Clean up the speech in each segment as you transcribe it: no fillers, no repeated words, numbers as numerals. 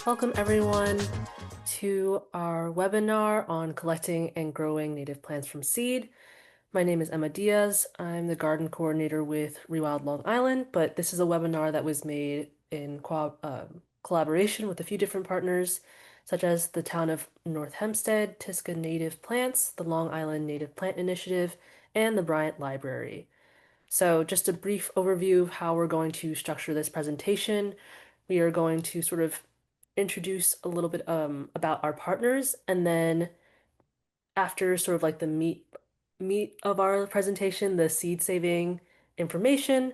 Welcome everyone to our webinar on collecting and growing native plants from seed. My name is Emma Diaz. I'm the garden coordinator with ReWild Long Island, but this is a webinar that was made in collaboration with a few different partners, such as the town of North Hempstead, Tyska Native Plants, the Long Island Native Plant Initiative, and the Bryant Library. So just a brief overview of how we're going to structure this presentation. We are going to sort of introduce a little bit about our partners, and then after sort of like the meat of our presentation, the seed saving information,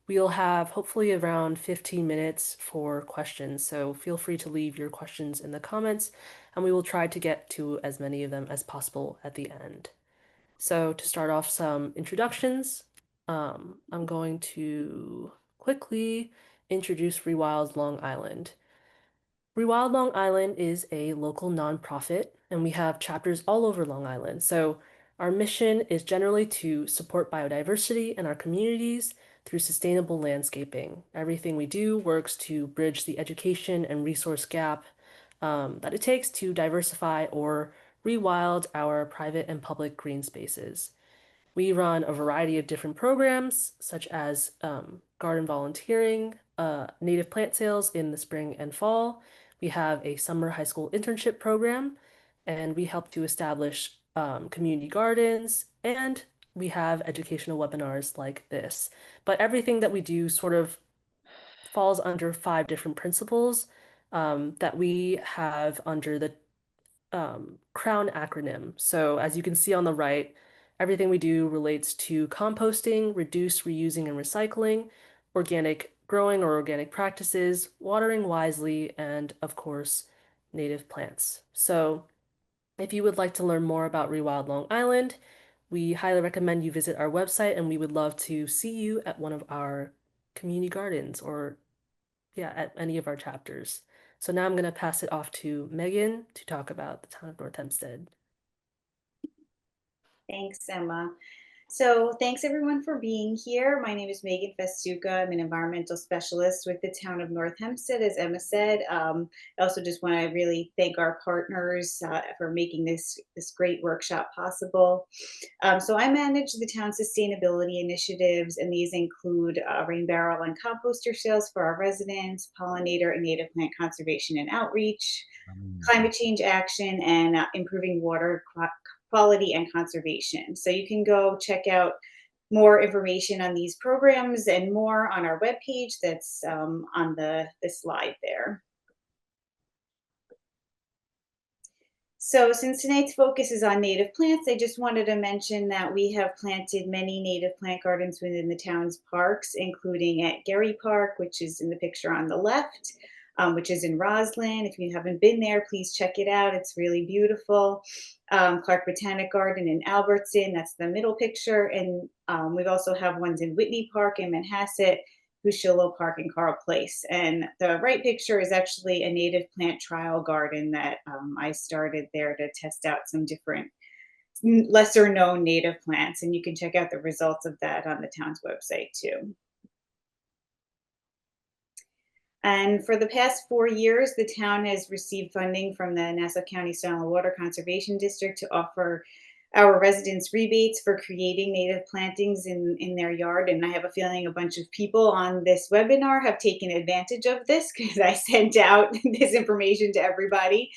we'll have hopefully around 15 minutes for questions. So feel free to leave your questions in the comments, and we will try to get to as many of them as possible at the end. So to start off some introductions, I'm going to quickly introduce ReWild Long Island. ReWild Long Island is a local nonprofit, and we have chapters all over Long Island. So our mission is generally to support biodiversity in our communities through sustainable landscaping. Everything we do works to bridge the education and resource gap that it takes to diversify or rewild our private and public green spaces. We run a variety of different programs, such as garden volunteering, native plant sales in the spring and fall. We have a summer high school internship program, and we help to establish community gardens, and we have educational webinars like this. But everything that we do sort of falls under 5 different principles that we have under the CROWN acronym. So as you can see on the right, everything we do relates to composting, reduce, reusing, and recycling, organic growing or organic practices, watering wisely, and of course, native plants. So if you would like to learn more about ReWild Long Island, we highly recommend you visit our website, and we would love to see you at one of our community gardens or yeah, at any of our chapters. So now I'm going to pass it off to Megan to talk about the town of North Hempstead. Thanks, Emma. So thanks everyone for being here. My name is Megan Festuca. I'm an environmental specialist with the town of North Hempstead, as Emma said. I also just want to really thank our partners for making this great workshop possible. So I manage the town's sustainability initiatives, and these include rain barrel and composter sales for our residents, pollinator and native plant conservation and outreach, climate change action, and improving water quality and conservation. So you can go check out more information on these programs and more on our webpage that's on the slide there. So since tonight's focus is on native plants, I just wanted to mention that we have planted many native plant gardens within the town's parks, including at Gary Park, which is in the picture on the left, which is in Roslyn. If you haven't been there, please check it out. It's really beautiful. Clark Botanic Garden in Albertson, that's the middle picture. And we also have ones in Whitney Park in Manhasset, Hushillo Park and Carl Place. And the right picture is actually a native plant trial garden that I started there to test out some different lesser known native plants. And you can check out the results of that on the town's website too. And for the past 4 years, the town has received funding from the Nassau County Soil and Water Conservation District to offer our residents rebates for creating native plantings in their yard. And I have a feeling a bunch of people on this webinar have taken advantage of this because I sent out this information to everybody.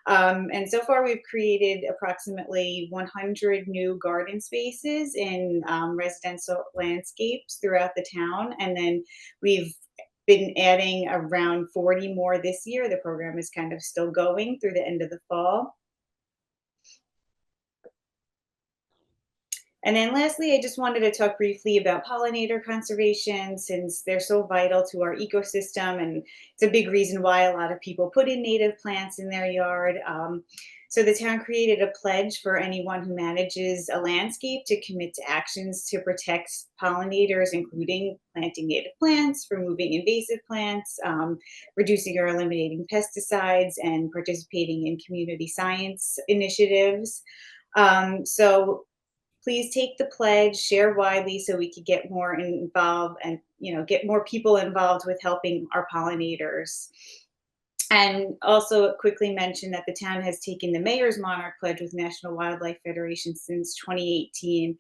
And so far, we've created approximately 100 new garden spaces in residential landscapes throughout the town. And then we've been adding around 40 more this year. The program is kind of still going through the end of the fall. And then lastly, I just wanted to talk briefly about pollinator conservation since they're so vital to our ecosystem. And it's a big reason why a lot of people put in native plants in their yard. So the town created a pledge for anyone who manages a landscape to commit to actions to protect pollinators, including planting native plants, removing invasive plants, reducing or eliminating pesticides, and participating in community science initiatives. So please take the pledge, share widely so we could get more involved and get more people involved with helping our pollinators. And also quickly mention that the town has taken the Mayor's Monarch Pledge with National Wildlife Federation since 2018.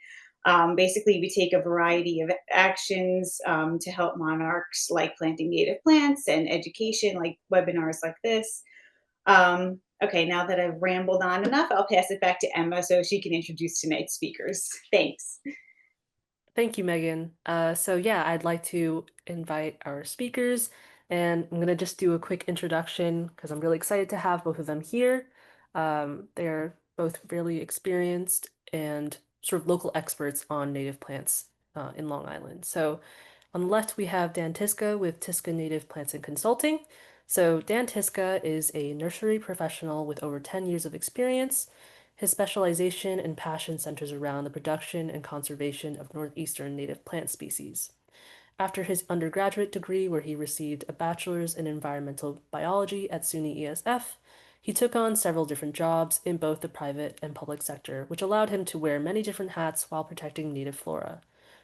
Basically, we take a variety of actions to help monarchs, like planting native plants and education, like webinars like this. Okay, now that I've rambled on enough, I'll pass it back to Emma so she can introduce tonight's speakers. Thanks. Thank you, Megan. So yeah, I'd like to invite our speakers, and I'm gonna just do a quick introduction because I'm really excited to have both of them here. They're both really experienced and sort of local experts on native plants in Long Island. So on the left, we have Dan Tyska with Tyska Native Plants and Consulting. So Dan Tyska is a nursery professional with over 10 years of experience. His specialization and passion centers around the production and conservation of northeastern native plant species. After his undergraduate degree, where he received a bachelor's in environmental biology at SUNY ESF, he took on several different jobs in both the private and public sector, which allowed him to wear many different hats while protecting native flora.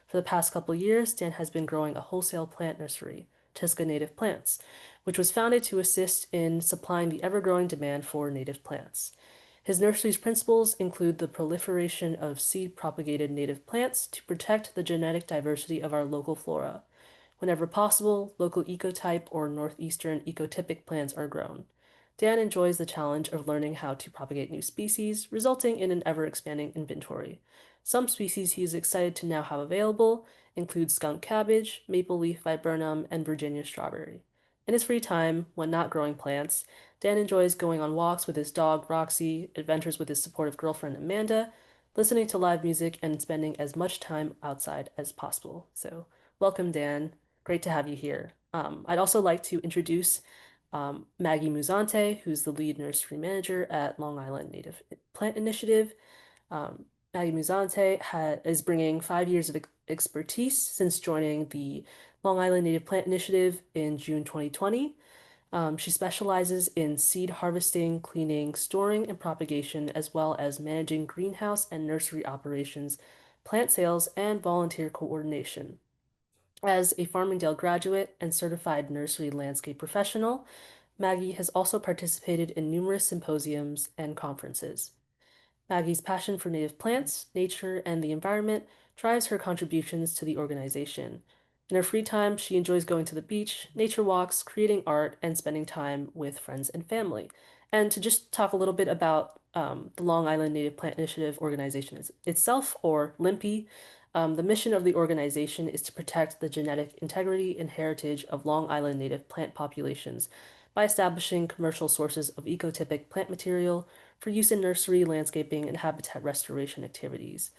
For the past couple years, Dan has been growing a wholesale plant nursery, Tisca Native Plants, which was founded to assist in supplying the ever-growing demand for native plants. His nursery's principles include the proliferation of seed-propagated native plants to protect the genetic diversity of our local flora. Whenever possible, local ecotype or northeastern ecotypic plants are grown. Dan enjoys the challenge of learning how to propagate new species, resulting in an ever-expanding inventory. Some species he is excited to now have available include skunk cabbage, maple leaf viburnum, and Virginia strawberry. In his free time, when not growing plants, Dan enjoys going on walks with his dog Roxy, adventures with his supportive girlfriend Amanda, listening to live music, and spending as much time outside as possible. So, welcome, Dan. Great to have you here. I'd also like to introduce Maggie Muzante, who's the lead nursery manager at Long Island Native Plant Initiative. Um, Maggie Muzante is bringing 5 years of expertise since joining the Long Island Native Plant Initiative in June 2020. She specializes in seed harvesting, cleaning, storing, and propagation, as well as managing greenhouse and nursery operations, plant sales, and volunteer coordination. As a Farmingdale graduate and certified nursery landscape professional, Maggie has also participated in numerous symposiums and conferences. Maggie's passion for native plants, nature, and the environment drives her contributions to the organization. In her free time, she enjoys going to the beach, nature walks, creating art, and spending time with friends and family. And to just talk a little bit about the Long Island Native Plant Initiative organization itself, or LINPI, the mission of the organization is to protect the genetic integrity and heritage of Long Island native plant populations by establishing commercial sources of ecotypic plant material for use in nursery, landscaping, and habitat restoration activities.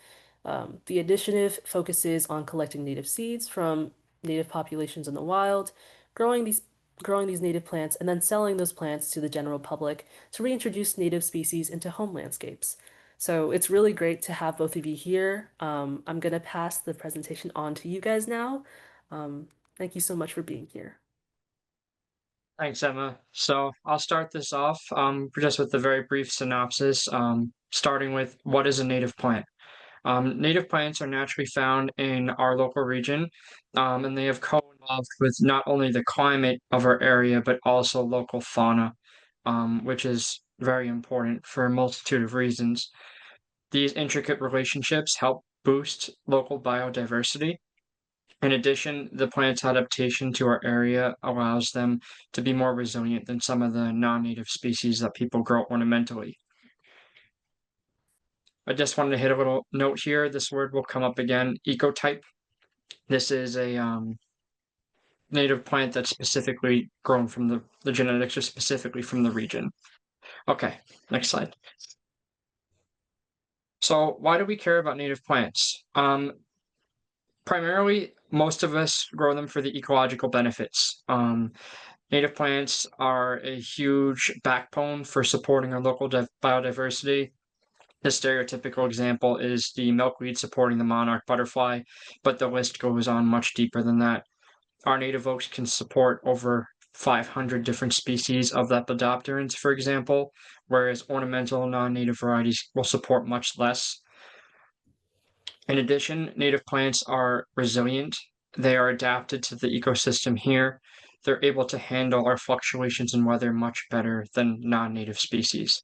The initiative focuses on collecting native seeds from native populations in the wild, growing these growing these native plants, and then selling those plants to the general public to reintroduce native species into home landscapes. So it's really great to have both of you here. I'm going to pass the presentation on to you guys now. Thank you so much for being here. Thanks, Emma. So I'll start this off just with a very brief synopsis, starting with what is a native plant. Native plants are naturally found in our local region, and they have co-evolved with not only the climate of our area, but also local fauna, which is very important for a multitude of reasons. These intricate relationships help boost local biodiversity. In addition, the plant's adaptation to our area allows them to be more resilient than some of the non-native species that people grow ornamentally. I just wanted to hit a little note here. This word will come up again, ecotype. This is a native plant that's specifically grown from the genetics are specifically from the region. Okay, next slide. So why do we care about native plants? Primarily, most of us grow them for the ecological benefits. Native plants are a huge backbone for supporting our local biodiversity. The stereotypical example is the milkweed supporting the monarch butterfly, but the list goes on much deeper than that. Our native oaks can support over 500 different species of lepidopterans, for example, whereas ornamental non-native varieties will support much less. In addition, native plants are resilient. They are adapted to the ecosystem here. they're able to handle our fluctuations in weather much better than non-native species.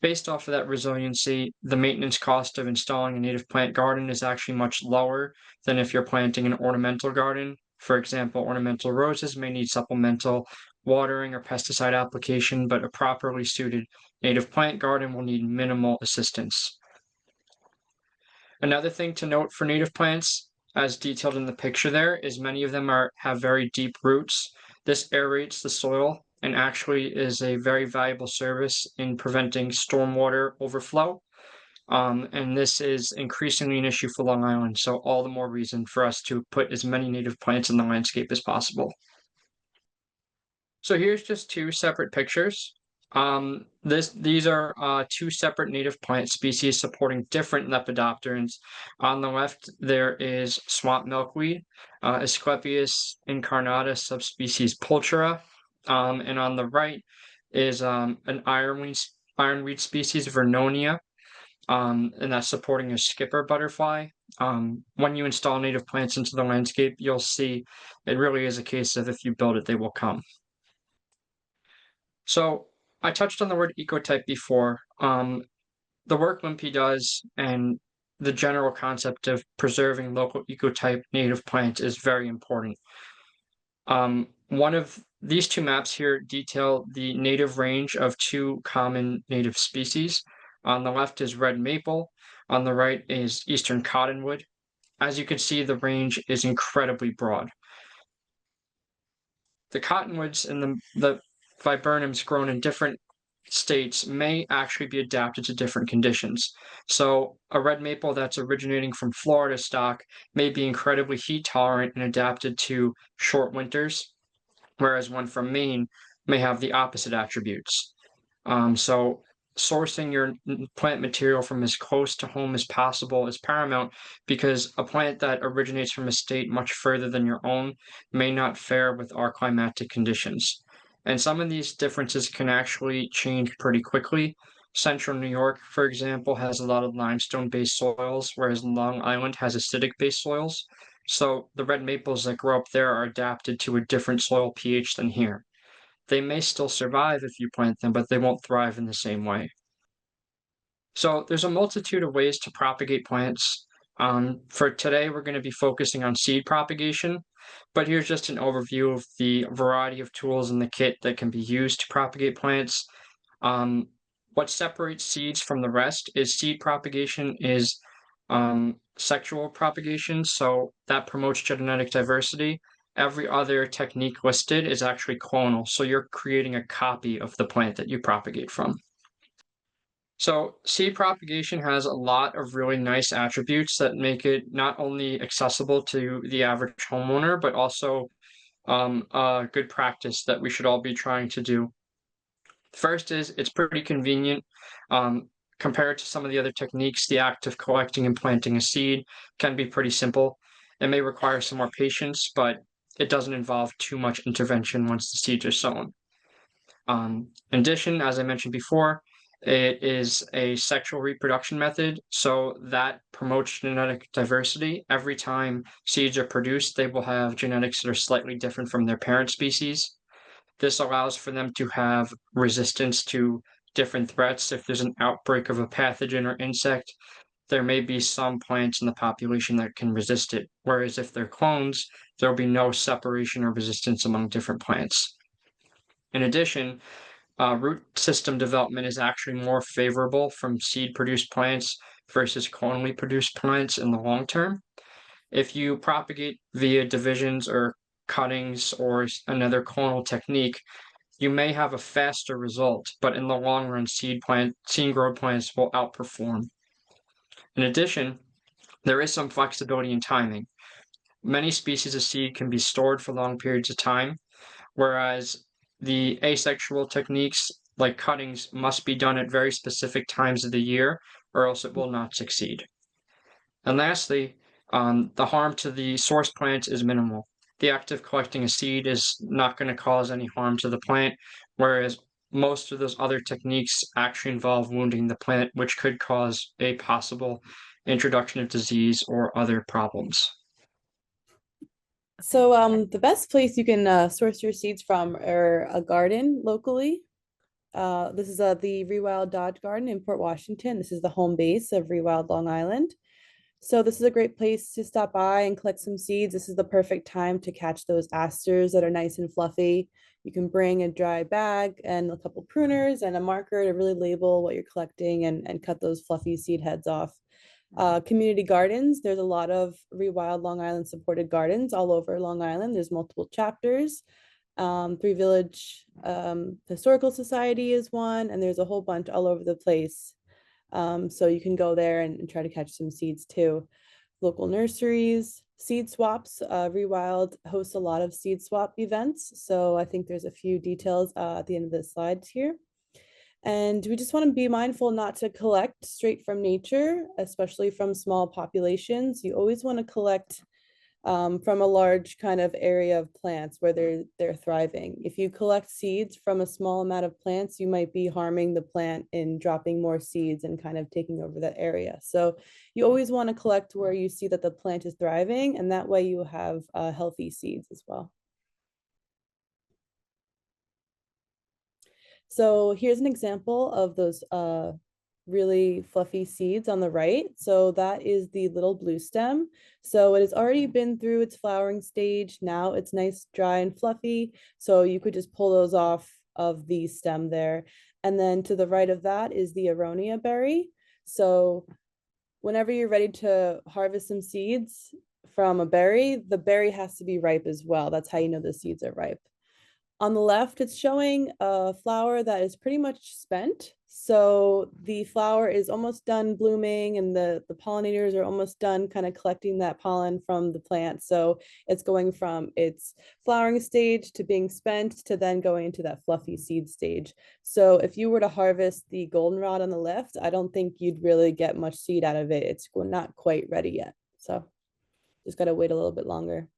Based off of that resiliency, the maintenance cost of installing a native plant garden is actually much lower than if you're planting an ornamental garden. For example, ornamental roses may need supplemental watering or pesticide application, but a properly suited native plant garden will need minimal assistance. Another thing to note for native plants, as detailed in the picture there, is many of them have very deep roots. This aerates the soil and actually is a very valuable service in preventing stormwater overflow. And this is increasingly an issue for Long Island, so all the more reason for us to put as many native plants in the landscape as possible. So here's just two separate pictures. These are two separate native plant species supporting different lepidopterans. On the left, there is swamp milkweed, Asclepias incarnata subspecies pulchra, and on the right is an ironweed species Vernonia, and that's supporting a skipper butterfly. When you install native plants into the landscape, you'll see it really is a case of if you build it, they will come. So I touched on the word ecotype before. The work LINPI does and the general concept of preserving local ecotype native plants is very important. One of these two maps here detail the native range of two common native species. On the left is red maple, on the right is eastern cottonwood. As you can see, the range is incredibly broad. The cottonwoods and the viburnums grown in different states may actually be adapted to different conditions. So a red maple that's originating from Florida stock may be incredibly heat tolerant and adapted to short winters, whereas one from Maine may have the opposite attributes. So sourcing your plant material from as close to home as possible is paramount because a plant that originates from a state much further than your own may not fare with our climatic conditions. And some of these differences can actually change pretty quickly. Central New York, for example, has a lot of limestone-based soils, whereas Long Island has acidic-based soils. So the red maples that grow up there are adapted to a different soil pH than here. They may still survive if you plant them, but they won't thrive in the same way. So there's a multitude of ways to propagate plants. For today, we're going to be focusing on seed propagation, but here's just an overview of the variety of tools in the kit that can be used to propagate plants. What separates seeds from the rest is seed propagation is sexual propagation, so that promotes genetic diversity. Every other technique listed is actually clonal, so you're creating a copy of the plant that you propagate from. So seed propagation has a lot of really nice attributes that make it not only accessible to the average homeowner, but also a good practice that we should all be trying to do. First is it's pretty convenient. Compared to some of the other techniques, the act of collecting and planting a seed can be pretty simple. It may require some more patience, but it doesn't involve too much intervention once the seeds are sown. In addition, as I mentioned before, it is a sexual reproduction method, so that promotes genetic diversity. Every time seeds are produced, they will have genetics that are slightly different from their parent species. This allows for them to have resistance to different threats. If there's an outbreak of a pathogen or insect, there may be some plants in the population that can resist it. Whereas if they're clones, there will be no separation or resistance among different plants. In addition, root system development is actually more favorable from seed-produced plants versus clonally produced plants in the long term. If you propagate via divisions or cuttings or another clonal technique, you may have a faster result, but in the long run, seed-grown plants will outperform. In addition, there is some flexibility in timing. Many species of seed can be stored for long periods of time, whereas the asexual techniques like cuttings must be done at very specific times of the year, or else it will not succeed. And lastly, the harm to the source plant is minimal. The act of collecting a seed is not going to cause any harm to the plant, whereas most of those other techniques actually involve wounding the plant, which could cause a possible introduction of disease or other problems. So the best place you can source your seeds from are a garden locally. This is the ReWild Dodge Garden in Port Washington. This is the home base of ReWild Long Island. So this is a great place to stop by and collect some seeds. This is the perfect time to catch those asters that are nice and fluffy. You can bring a dry bag and a couple pruners and a marker to really label what you're collecting and cut those fluffy seed heads off. Community gardens, there's a lot of ReWild Long Island supported gardens all over Long Island. There's multiple chapters. Three Village Historical Society is one, and there's a whole bunch all over the place. So you can go there and try to catch some seeds too. Local nurseries, seed swaps. ReWild hosts a lot of seed swap events. So I think there's a few details at the end of the slides here. And we just want to be mindful not to collect straight from nature, especially from small populations. You always want to collect from a large kind of area of plants where they're thriving. If you collect seeds from a small amount of plants, you might be harming the plant in dropping more seeds and kind of taking over that area. So you always want to collect where you see that the plant is thriving, and that way you have healthy seeds as well. So here's an example of those really fluffy seeds on the right. So that is the little blue stem. So it has already been through its flowering stage. Now it's nice, dry and fluffy. So you could just pull those off of the stem there. And then to the right of that is the aronia berry. So whenever you're ready to harvest some seeds from a berry, the berry has to be ripe as well. That's how you know the seeds are ripe. On the left, it's showing a flower that is pretty much spent. So the flower is almost done blooming and the pollinators are almost done kind of collecting that pollen from the plant. So it's going from its flowering stage to being spent to then going into that fluffy seed stage. So if you were to harvest the goldenrod on the left, I don't think you'd really get much seed out of it. It's not quite ready yet. So just got to wait a little bit longer.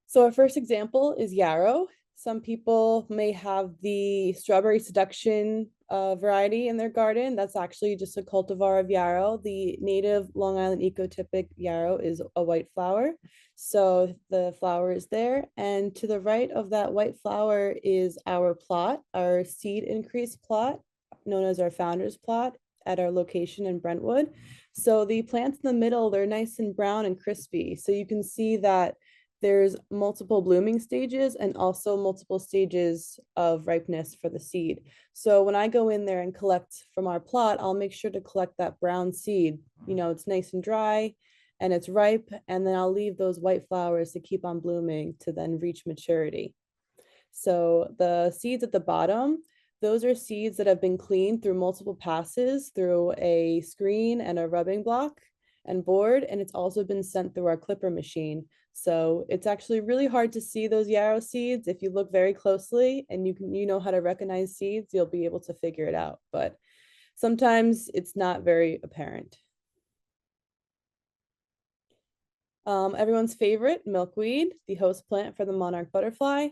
So our first example is yarrow. Some people may have the strawberry seduction variety in their garden. That's actually just a cultivar of yarrow. The native Long Island ecotypic yarrow is a white flower. So the flower is there. And to the right of that white flower is our plot, our seed increase plot, known as our founder's plot at our location in Brentwood. So the plants in the middle, they're nice and brown and crispy. So you can see that there's multiple blooming stages and also multiple stages of ripeness for the seed. So when I go in there and collect from our plot, I'll make sure to collect that brown seed. You know, it's nice and dry and it's ripe, and then I'll leave those white flowers to keep on blooming to then reach maturity. So the seeds at the bottom, those are seeds that have been cleaned through multiple passes through a screen and a rubbing block and board, and it's also been sent through our clipper machine. So it's actually really hard to see those yarrow seeds. If you look very closely and you know how to recognize seeds, you'll be able to figure it out. But sometimes it's not very apparent. Everyone's favorite, milkweed, the host plant for the monarch butterfly.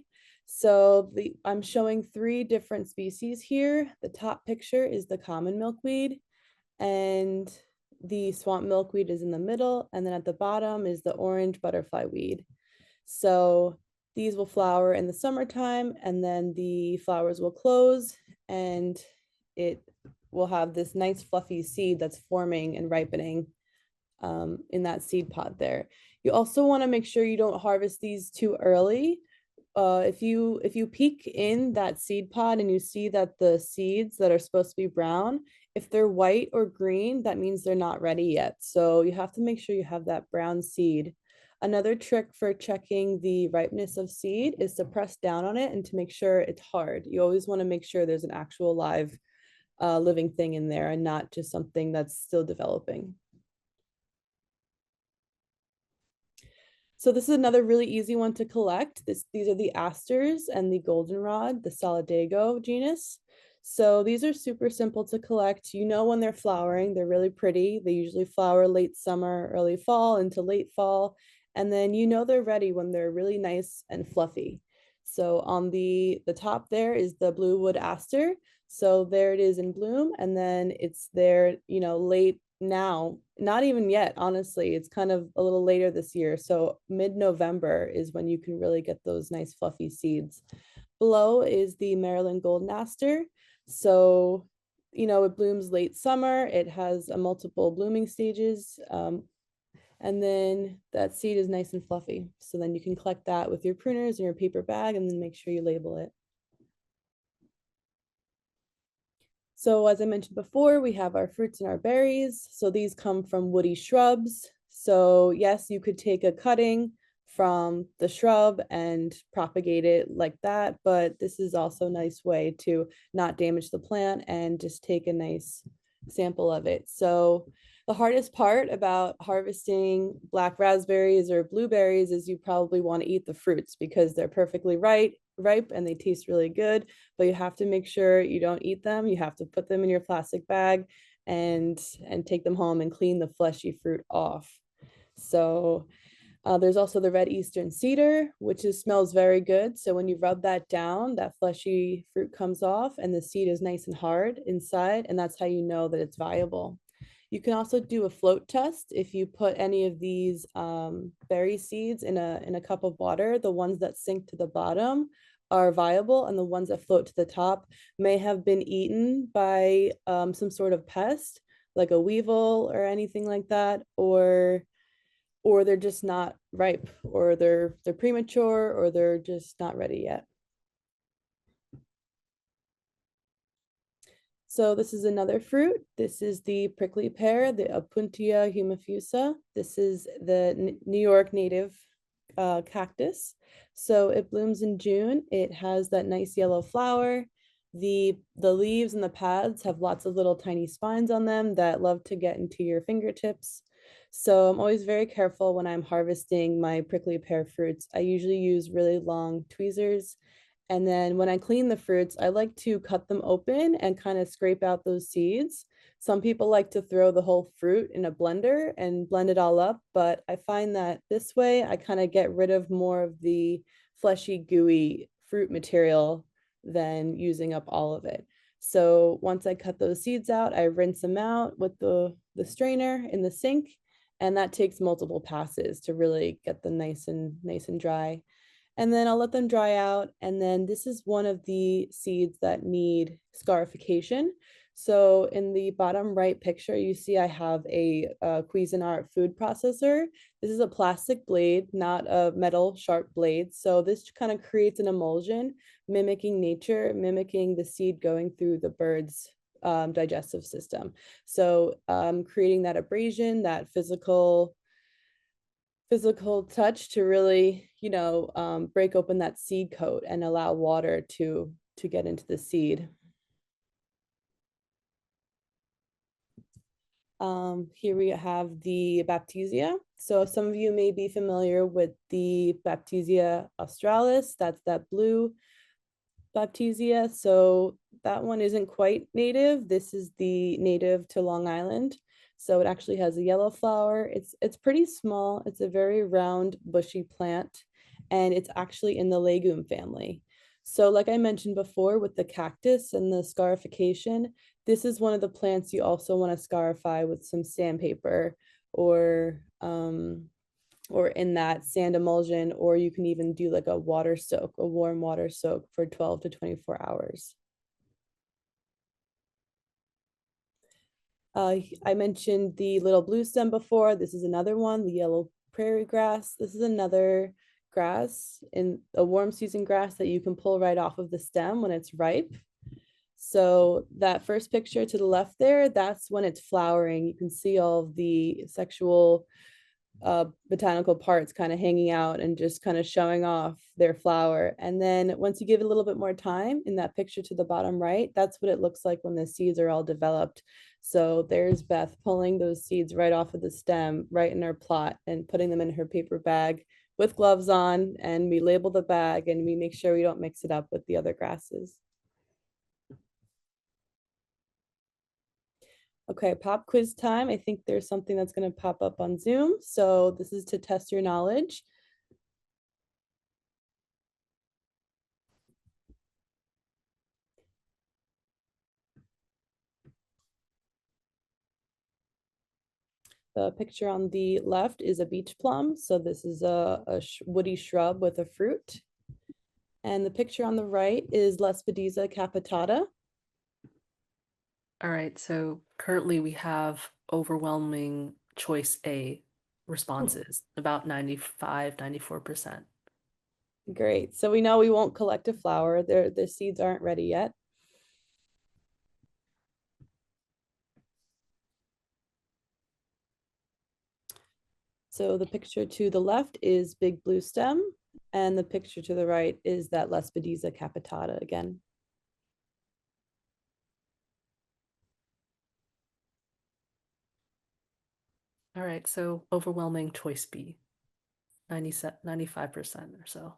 So I'm showing 3 different species here. The top picture is the common milkweed, and the swamp milkweed is in the middle, and then at the bottom is the orange butterfly weed. So these will flower in the summertime, and then the flowers will close, and it will have this nice fluffy seed that's forming and ripening in that seed pod there. You also want to make sure you don't harvest these too early. If you peek in that seed pod and you see that the seeds that are supposed to be brown, if they're white or green, that means they're not ready yet. So you have to make sure you have that brown seed. Another trick for checking the ripeness of seed is to press down on it and to make sure it's hard. You always want to make sure there's an actual live living thing in there and not just something that's still developing. So this is another really easy one to collect. These are the asters and the goldenrod, the Solidago genus. So these are super simple to collect. You know when they're flowering, they're really pretty. They usually flower late summer, early fall into late fall. And then you know they're ready when they're really nice and fluffy. So on the top there is the blue wood aster. So there it is in bloom, and then it's there, you know, late now, not even yet, honestly. It's kind of a little later this year. So mid-November is when you can really get those nice fluffy seeds. Below is the Maryland Golden Aster. So, it blooms late summer. It has a multiple blooming stages. And then that seed is nice and fluffy. So then you can collect that with your pruners and your paper bag and then make sure you label it. So as I mentioned before, we have our fruits and our berries. So these come from woody shrubs. So yes, you could take a cutting from the shrub and propagate it like that, but this is also a nice way to not damage the plant and just take a nice sample of it. So the hardest part about harvesting black raspberries or blueberries is you probably want to eat the fruits because they're perfectly ripe and they taste really good, but you have to make sure you don't eat them. You have to put them in your plastic bag and take them home and clean the fleshy fruit off. So there's also the red eastern cedar, which smells very good. So when you rub that down, that fleshy fruit comes off and the seed is nice and hard inside, and that's how you know that it's viable. You can also do a float test. If you put any of these berry seeds in a cup of water, the ones that sink to the bottom are viable, and the ones that float to the top may have been eaten by some sort of pest, like a weevil or anything like that, or they're just not ripe, or they're premature, or they're just not ready yet. So this is another fruit. This is the prickly pear, the Opuntia humifusa. This is the New York native cactus. So it blooms in June. It has that nice yellow flower. The leaves and the pads have lots of little tiny spines on them that love to get into your fingertips. So I'm always very careful when I'm harvesting my prickly pear fruits. I usually use really long tweezers, and then when I clean the fruits, I like to cut them open and kind of scrape out those seeds. Some people like to throw the whole fruit in a blender and blend it all up, but I find that this way I kind of get rid of more of the fleshy, gooey fruit material than using up all of it. So once I cut those seeds out, I rinse them out with the strainer in the sink, and that takes multiple passes to really get them nice and dry. And then I'll let them dry out. And then this is one of the seeds that need scarification. So in the bottom right picture, you see I have a Cuisinart food processor. This is a plastic blade, not a metal sharp blade. So this kind of creates an emulsion, mimicking nature, mimicking the seed going through the bird's digestive system. So creating that abrasion, that physical touch to really, break open that seed coat and allow water to get into the seed. Here we have the Baptisia. So some of you may be familiar with the Baptisia australis. That's that blue Baptisia. So that one isn't quite native. This is the native to Long Island. So it actually has a yellow flower. It's pretty small. It's a very round, bushy plant, and it's actually in the legume family. So like I mentioned before with the cactus and the scarification, this is one of the plants you also want to scarify with some sandpaper or in that sand emulsion, or you can even do like a water soak, a warm water soak for 12 to 24 hours. I mentioned the little blue stem before. This is another one, the yellow prairie grass. This is another grass, in a warm season grass that you can pull right off of the stem when it's ripe. So that first picture to the left there, that's when it's flowering. You can see all of the sexual botanical parts kind of hanging out and just kind of showing off their flower. And then once you give it a little bit more time, in that picture to the bottom right, that's what it looks like when the seeds are all developed. So there's Beth pulling those seeds right off of the stem, right in her plot, and putting them in her paper bag with gloves on. And we label the bag and we make sure we don't mix it up with the other grasses. Okay, pop quiz time. I think there's something that's going to pop up on Zoom. So this is to test your knowledge. The picture on the left is a beach plum. So this is a woody shrub with a fruit. And the picture on the right is Lespedeza capitata. All right, so currently we have overwhelming choice A responses, about 95, 94%. Great. So we know we won't collect a flower. The seeds aren't ready yet. So the picture to the left is big blue stem, and the picture to the right is that Lespedeza capitata again. All right, so overwhelming choice B, 95% or so.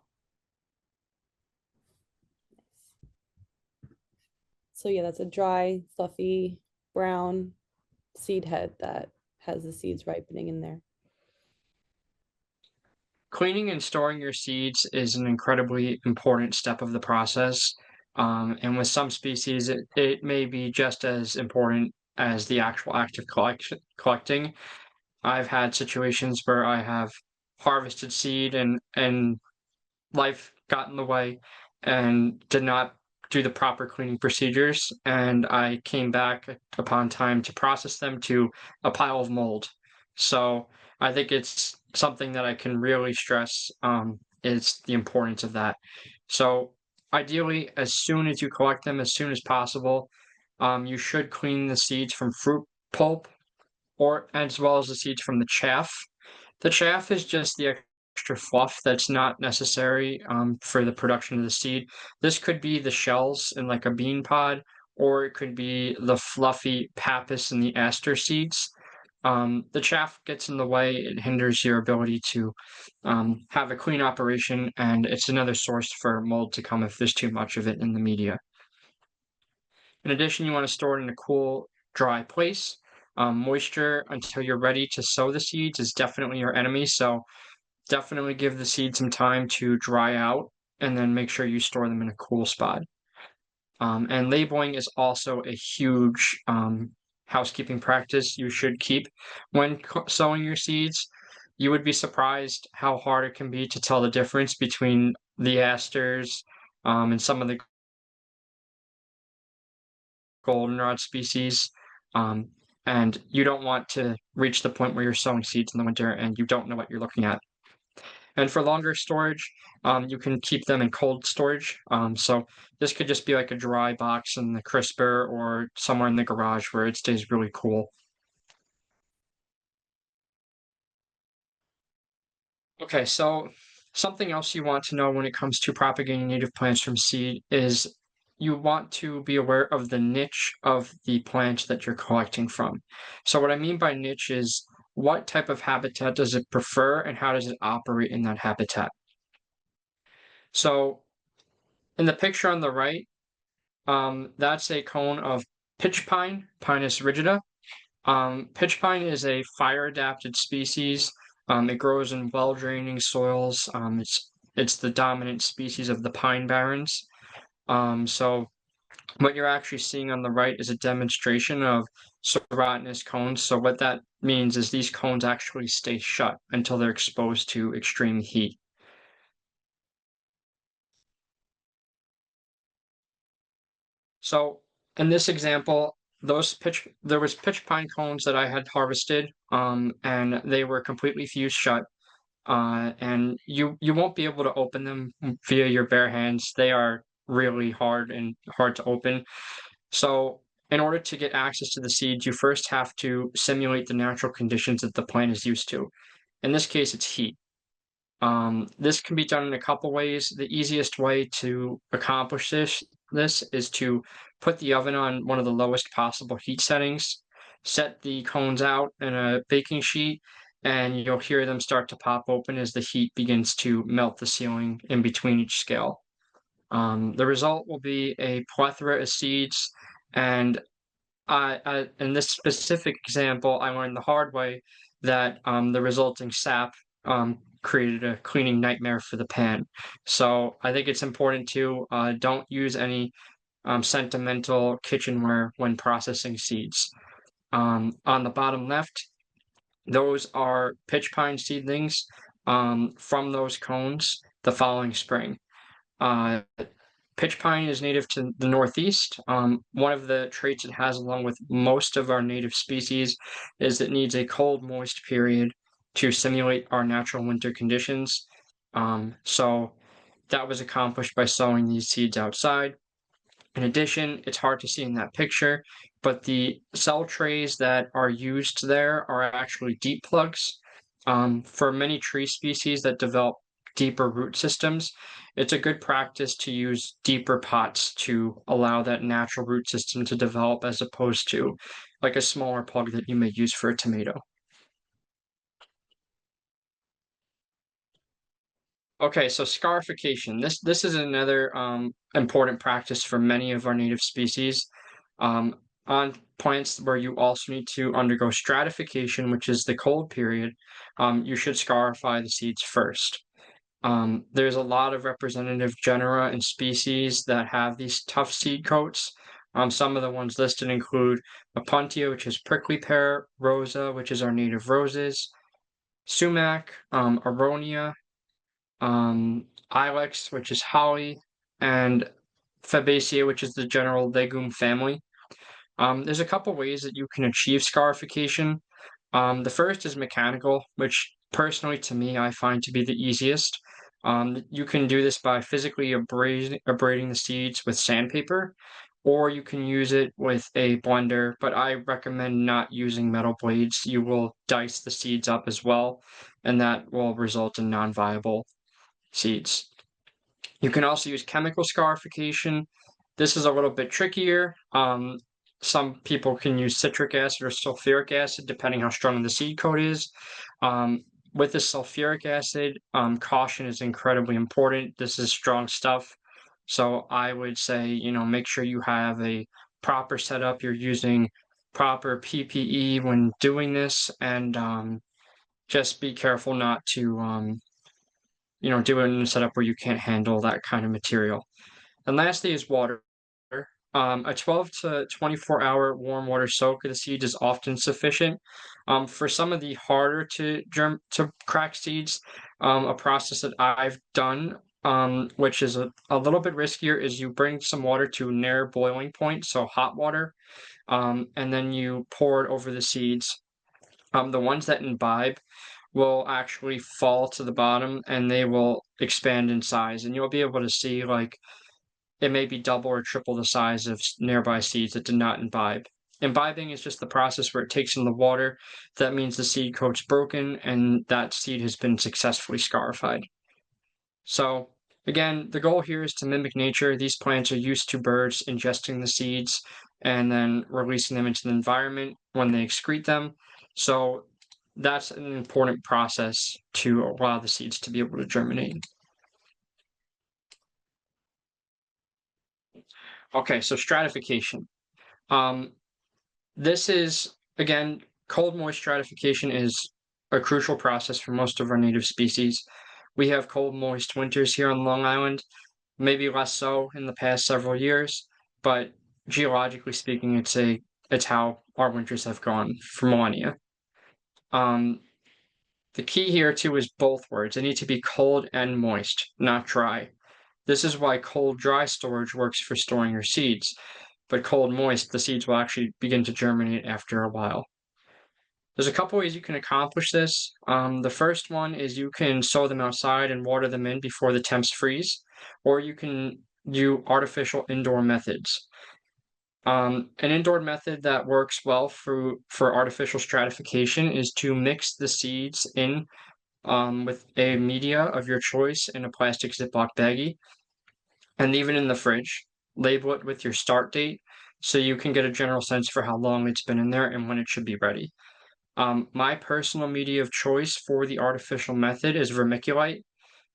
So yeah, that's a dry, fluffy, brown seed head that has the seeds ripening in there. Cleaning and storing your seeds is an incredibly important step of the process. And with some species, it may be just as important as the actual act of collecting. I've had situations where I have harvested seed and life got in the way and did not do the proper cleaning procedures, and I came back upon time to process them to a pile of mold. So I think it's something that I can really stress is the importance of that. So ideally, as soon as you collect them, as soon as possible, you should clean the seeds from fruit pulp or as well as the seeds from the chaff. The chaff is just the extra fluff that's not necessary for the production of the seed. This could be the shells in like a bean pod, or it could be the fluffy pappus and the aster seeds. The chaff gets in the way, it hinders your ability to have a clean operation, and it's another source for mold to come if there's too much of it in the media. In addition, you want to store it in a cool, dry place. Moisture until you're ready to sow the seeds is definitely your enemy, so definitely give the seed some time to dry out and then make sure you store them in a cool spot. And labeling is also a huge housekeeping practice you should keep when sowing your seeds. You would be surprised how hard it can be to tell the difference between the asters and some of the goldenrod species. Um, and you don't want to reach the point where you're sowing seeds in the winter and you don't know what you're looking at. And for longer storage, you can keep them in cold storage. So this could just be like a dry box in the crisper or somewhere in the garage where it stays really cool. Okay, so something else you want to know when it comes to propagating native plants from seed is you want to be aware of the niche of the plant that you're collecting from. So what I mean by niche is what type of habitat does it prefer and how does it operate in that habitat? So in the picture on the right, that's a cone of pitch pine, Pinus rigida. Pitch pine is a fire-adapted species. It grows in well-draining soils. It's the dominant species of the pine barrens. So what you're actually seeing on the right is a demonstration of serotinous cones. So what that means is these cones actually stay shut until they're exposed to extreme heat. So in this example, there was pitch pine cones that I had harvested, and they were completely fused shut. And you won't be able to open them via your bare hands. They are really hard to open. So in order to get access to the seeds, you first have to simulate the natural conditions that the plant is used to. In this case, it's heat. This can be done in a couple ways. The easiest way to accomplish this is to put the oven on one of the lowest possible heat settings, set the cones out in a baking sheet, and you'll hear them start to pop open as the heat begins to melt the ceiling in between each scale. The result will be a plethora of seeds, and in this specific example, I learned the hard way that the resulting sap created a cleaning nightmare for the pan. So I think it's important to don't use any sentimental kitchenware when processing seeds. On the bottom left, those are pitch pine seedlings from those cones the following spring. Uh, Pitch pine is native to the Northeast. One of the traits it has, along with most of our native species, is it needs a cold, moist period to simulate our natural winter conditions. So that was accomplished by sowing these seeds outside. In addition, it's hard to see in that picture, but the cell trays that are used there are actually deep plugs. For many tree species that develop deeper root systems, it's a good practice to use deeper pots to allow that natural root system to develop as opposed to like a smaller plug that you may use for a tomato. Okay, so scarification. This is another important practice for many of our native species. Um, on plants where you also need to undergo stratification, which is the cold period, you should scarify the seeds first. There's a lot of representative genera and species that have these tough seed coats. Some of the ones listed include Opuntia, which is prickly pear, Rosa, which is our native roses, sumac, Aronia, Ilex, which is holly, and Fabaceae, which is the general legume family. There's a couple ways that you can achieve scarification. The first is mechanical, which personally to me I find to be the easiest. You can do this by physically abrading the seeds with sandpaper, or you can use it with a blender, but I recommend not using metal blades. You will dice the seeds up as well, and that will result in non-viable seeds. You can also use chemical scarification. This is a little bit trickier. Some people can use citric acid or sulfuric acid, depending how strong the seed coat is. With the sulfuric acid, caution is incredibly important. This is strong stuff. So I would say, make sure you have a proper setup. You're using proper PPE when doing this, and just be careful not to do it in a setup where you can't handle that kind of material. And lastly is water. A 12 to 24-hour warm water soak of the seeds is often sufficient. For some of the harder to crack seeds, a process that I've done, which is a little bit riskier, is you bring some water to near boiling point, so hot water, and then you pour it over the seeds. The ones that imbibe will actually fall to the bottom and they will expand in size, and you'll be able to see like it may be double or triple the size of nearby seeds that did not imbibe. Imbibing is just the process where it takes in the water. That means the seed coat's broken and that seed has been successfully scarified. So again, the goal here is to mimic nature. These plants are used to birds ingesting the seeds and then releasing them into the environment when they excrete them. So that's an important process to allow the seeds to be able to germinate. Okay, so stratification. This is, again, cold moist stratification is a crucial process for most of our native species. We have cold moist winters here on Long Island, maybe less so in the past several years, but geologically speaking, it's how our winters have gone for millennia. The key here too is both words. They need to be cold and moist, not dry. This is why cold dry storage works for storing your seeds, but cold moist, the seeds will actually begin to germinate after a while. There's a couple ways you can accomplish this. The first one is you can sow them outside and water them in before the temps freeze, or you can do artificial indoor methods. An indoor method that works well for artificial stratification is to mix the seeds in with a media of your choice in a plastic Ziploc baggie and leave it in the fridge. Label it with your start date so you can get a general sense for how long it's been in there and when it should be ready. My personal media of choice for the artificial method is vermiculite.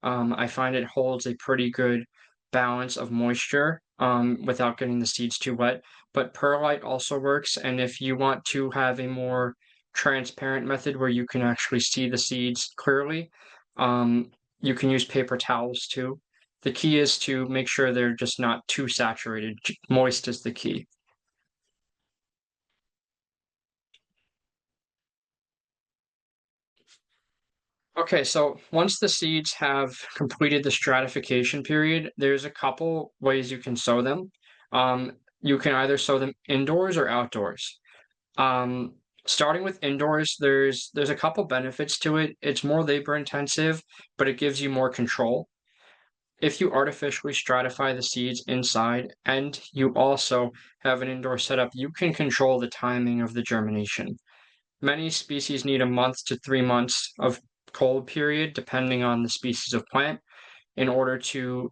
I find it holds a pretty good balance of moisture without getting the seeds too wet. But perlite also works, and if you want to have a more transparent method where you can actually see the seeds clearly, you can use paper towels too. The key is to make sure they're just not too saturated. Moist is the key. Okay, so once the seeds have completed the stratification period, there's a couple ways you can sow them. You can either sow them indoors or outdoors. Um, Starting with indoors, there's a couple benefits to it. It's more labor intensive, but it gives you more control. If you artificially stratify the seeds inside and you also have an indoor setup, you can control the timing of the germination. Many species need a month to 3 months of cold period, depending on the species of plant, in order to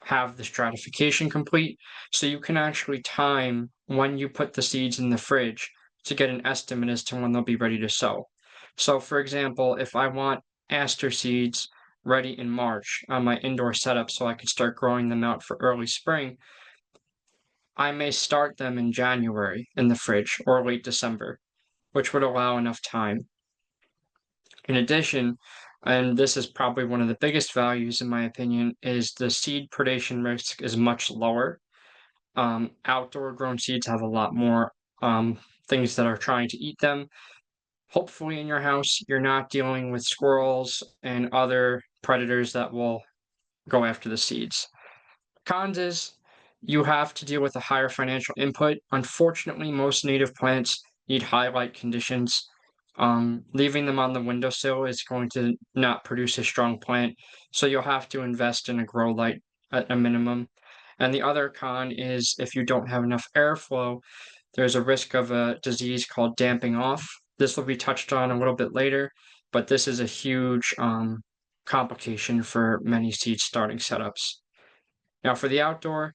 have the stratification complete. So you can actually time when you put the seeds in the fridge to get an estimate as to when they'll be ready to sow. So, for example, if I want aster seeds ready in March on my indoor setup so I can start growing them out for early spring, I may start them in January in the fridge or late December, which would allow enough time. In addition, and this is probably one of the biggest values in my opinion, is the seed predation risk is much lower. Outdoor grown seeds have a lot more things that are trying to eat them. Hopefully, in your house, you're not dealing with squirrels and other predators that will go after the seeds. Cons is you have to deal with a higher financial input. Unfortunately, most native plants need high light conditions. Leaving them on the windowsill is going to not produce a strong plant, so you'll have to invest in a grow light at a minimum. And the other con is if you don't have enough airflow, there's a risk of a disease called damping off. This will be touched on a little bit later, but this is a huge complication for many seed starting setups. Now, for the outdoor,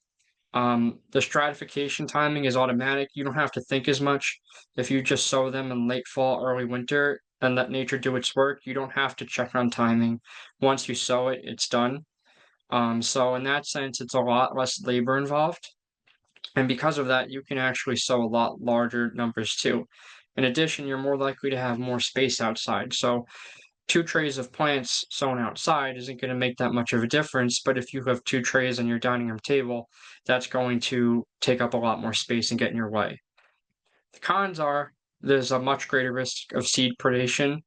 the stratification timing is automatic. You don't have to think as much. If you just sow them in late fall, early winter, and let nature do its work, you don't have to check on timing. Once you sow it, it's done. So in that sense, it's a lot less labor involved. And because of that, you can actually sow a lot larger numbers too. In addition, you're more likely to have more space outside. So 2 trays of plants sown outside isn't going to make that much of a difference. But if you have 2 trays on your dining room table, that's going to take up a lot more space and get in your way. The cons are there's a much greater risk of seed predation.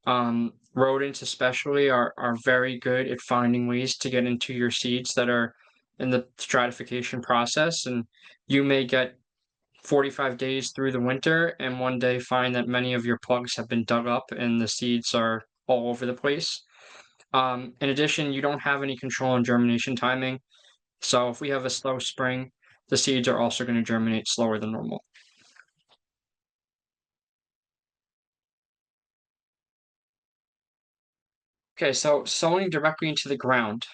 Rodents, especially, are very good at finding ways to get into your seeds that are in the stratification process. And you may get 45 days through the winter and one day find that many of your plugs have been dug up and the seeds are all over the place. In addition, you don't have any control on germination timing. So if we have a slow spring, the seeds are also going to germinate slower than normal. Okay, so sowing directly into the ground.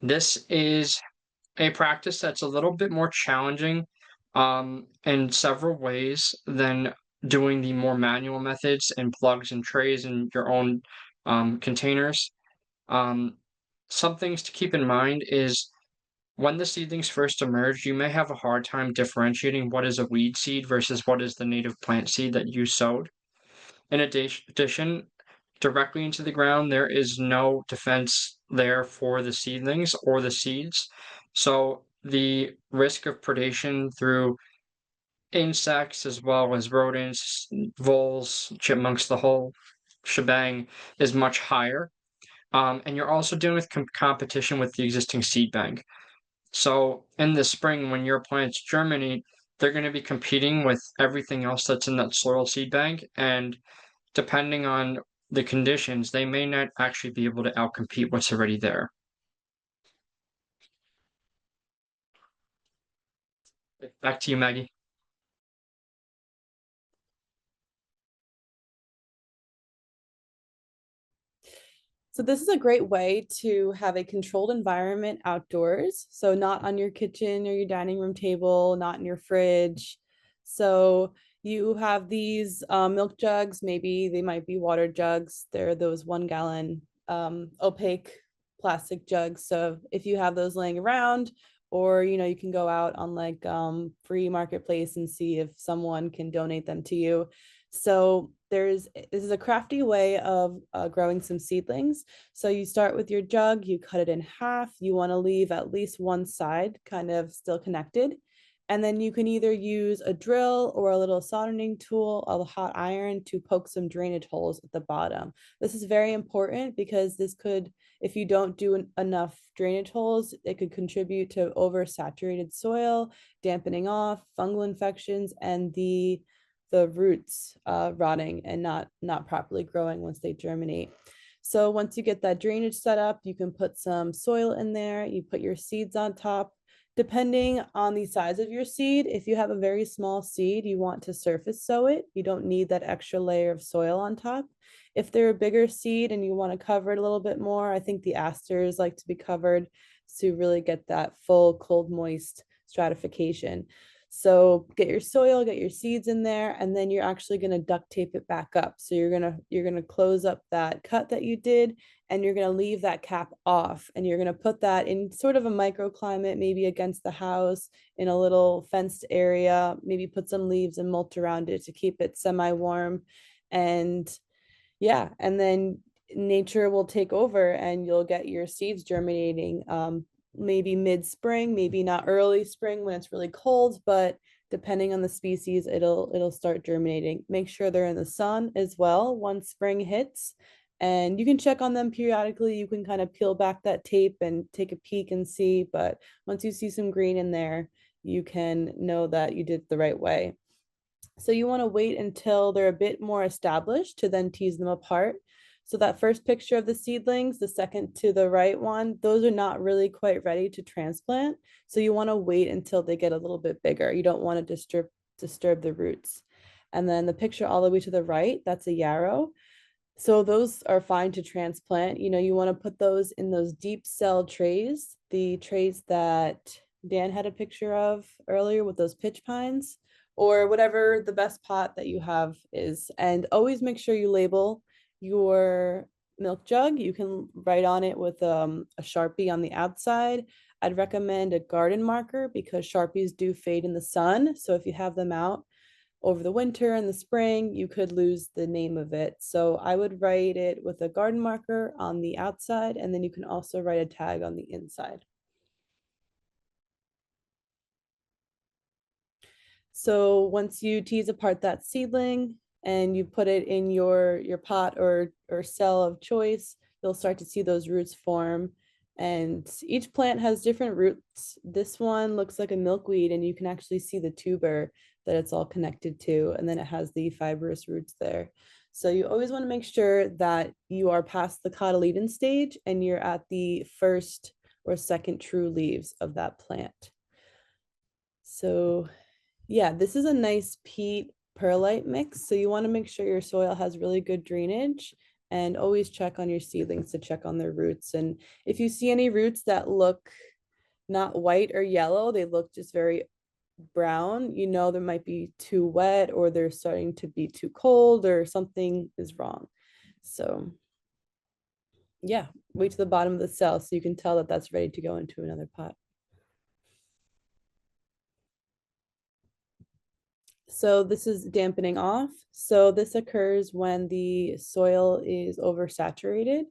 This is a practice that's a little bit more challenging in several ways than doing the more manual methods and plugs and trays in your own containers. Um, some things to keep in mind is when the seedlings first emerge, you may have a hard time differentiating what is a weed seed versus what is the native plant seed that you sowed. In addition, directly into the ground, there is no defense there for the seedlings or the seeds. So the risk of predation through insects as well as rodents, voles, chipmunks, the whole shebang is much higher. And you're also dealing with competition with the existing seed bank. So in the spring, when your plants germinate, they're going to be competing with everything else that's in that soil seed bank. And depending on the conditions, they may not actually be able to outcompete what's already there. Back to you, Maggie. So this is a great way to have a controlled environment outdoors. So not on your kitchen or your dining room table, not in your fridge. So you have these milk jugs, maybe they might be water jugs. They're those 1 gallon opaque plastic jugs. So if you have those laying around, or you can go out on like free marketplace and see if someone can donate them to you. So this is a crafty way of growing some seedlings. So you start with your jug, you cut it in half. You want to leave at least one side kind of still connected. And then you can either use a drill or a little soldering tool, a hot iron to poke some drainage holes at the bottom. This is very important because this could, if you don't do enough drainage holes, it could contribute to oversaturated soil, dampening off, fungal infections, and the roots rotting and not properly growing once they germinate. So once you get that drainage set up, you can put some soil in there, you put your seeds on top. Depending on the size of your seed, if you have a very small seed, you want to surface sow it. You don't need that extra layer of soil on top. If they're a bigger seed and you want to cover it a little bit more, I think the asters like to be covered to really get that full cold moist stratification. So get your soil, get your seeds in there, and then you're actually going to duct tape it back up. So you're going to close up that cut that you did, and you're going to leave that cap off, and you're going to put that in sort of a microclimate, maybe against the house in a little fenced area, maybe put some leaves and mulch around it to keep it semi-warm. And yeah, and then nature will take over and you'll get your seeds germinating, maybe mid-spring, maybe not early spring when it's really cold, but depending on the species, it'll start germinating. Make sure they're in the sun as well once spring hits. And you can check on them periodically. You can kind of peel back that tape and take a peek and see. But once you see some green in there, you can know that you did it the right way. So you want to wait until they're a bit more established to then tease them apart. So that first picture of the seedlings, the second to the right one, those are not really quite ready to transplant. So you want to wait until they get a little bit bigger. You don't want to disturb the roots. And then the picture all the way to the right, that's a yarrow. So those are fine to transplant. You know, you want to put those in those deep cell trays, the trays that Dan had a picture of earlier with those pitch pines, or whatever the best pot that you have is. And always make sure you label your milk jug. You can write on it with a Sharpie on the outside. I'd recommend a garden marker because Sharpies do fade in the sun. So if you have them out over the winter and the spring, you could lose the name of it. So I would write it with a garden marker on the outside, and then you can also write a tag on the inside. So once you tease apart that seedling and you put it in your pot or cell of choice, you'll start to see those roots form. And each plant has different roots. This one looks like a milkweed, and you can actually see the tuber that it's all connected to, and then it has the fibrous roots there. So you always want to make sure that you are past the cotyledon stage and you're at the first or second true leaves of that plant. So yeah, this is a nice peat perlite mix. So you want to make sure your soil has really good drainage, and always check on your seedlings to check on their roots. And if you see any roots that look not white or yellow, they look just very brown, you know, there might be too wet or they're starting to be too cold or something is wrong. So yeah, wait to the bottom of the cell so you can tell that that's ready to go into another pot. So this is dampening off. So this occurs when the soil is oversaturated.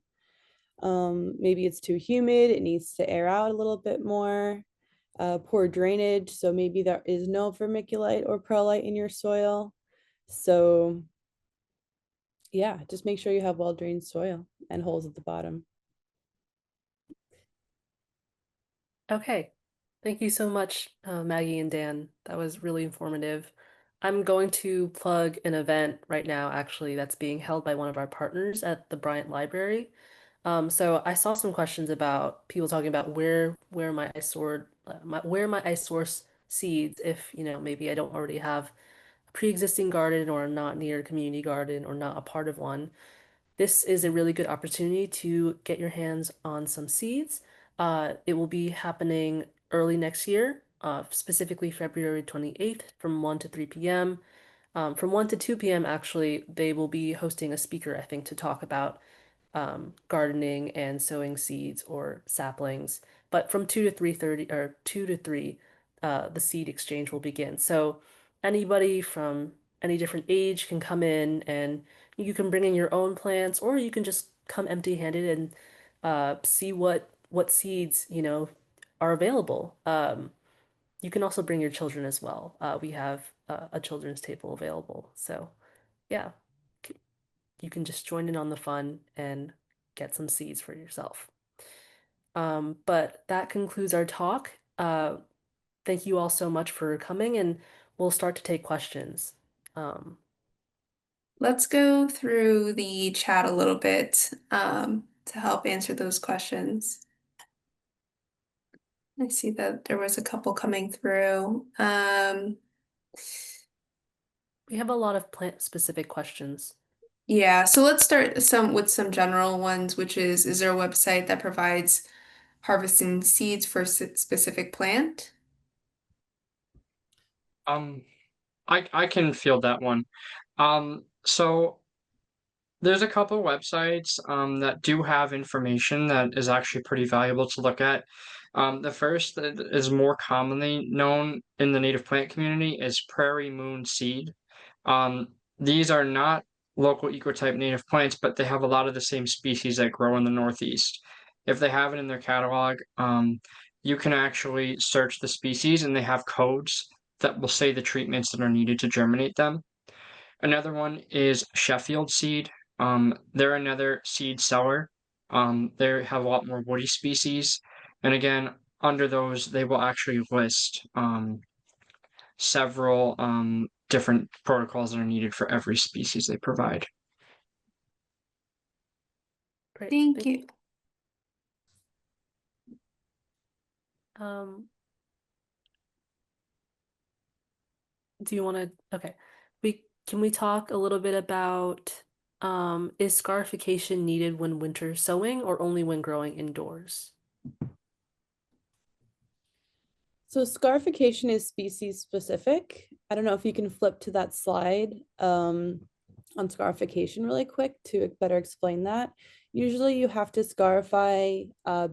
Maybe it's too humid, it needs to air out a little bit more. Poor drainage, so maybe there is no vermiculite or perlite in your soil. So yeah, just make sure you have well-drained soil and holes at the bottom. Okay, thank you so much, Maggie and Dan. That was really informative. I'm going to plug an event right now, actually, that's being held by one of our partners at the Bryant Library. So I saw some questions about people talking about where my I stored where my I source seeds if, maybe I don't already have a pre-existing garden or I'm not near a community garden or not a part of one. This is a really good opportunity to get your hands on some seeds. It will be happening early next year, specifically February 28th from 1 to 3 p.m. From 1 to 2 p.m., actually, they will be hosting a speaker, I think, to talk about gardening and sowing seeds or saplings. But from 2 to 3:30 or 2 to 3, the seed exchange will begin. So anybody from any different age can come in and you can bring in your own plants, or you can just come empty-handed and see what seeds, are available. you can also bring your children as well. We have a children's table available. So, yeah, you can just join in on the fun and get some seeds for yourself. But that concludes our talk. Thank you all so much for coming, and we'll start to take questions. Let's go through the chat a little bit to help answer those questions. I see that there was a couple coming through. We have a lot of plant-specific questions. Yeah, so let's start with some general ones, which is there a website that provides harvesting seeds for specific plant? I can field that one. So there's a couple websites that do have information that is actually pretty valuable to look at. The first that is more commonly known in the native plant community is Prairie Moon Seed. Um, these are not local ecotype native plants, but they have a lot of the same species that grow in the Northeast. If they have it in their catalog, you can actually search the species and they have codes that will say the treatments that are needed to germinate them. Another one is Sheffield Seed. They're another seed seller. They have a lot more woody species. And again, under those, they will actually list several different protocols that are needed for every species they provide. Great. Thank you. Do you want to? Okay, can we talk a little bit about is scarification needed when winter sowing or only when growing indoors? So scarification is species specific. I don't know if you can flip to that slide on scarification really quick to better explain that. Usually you have to scarify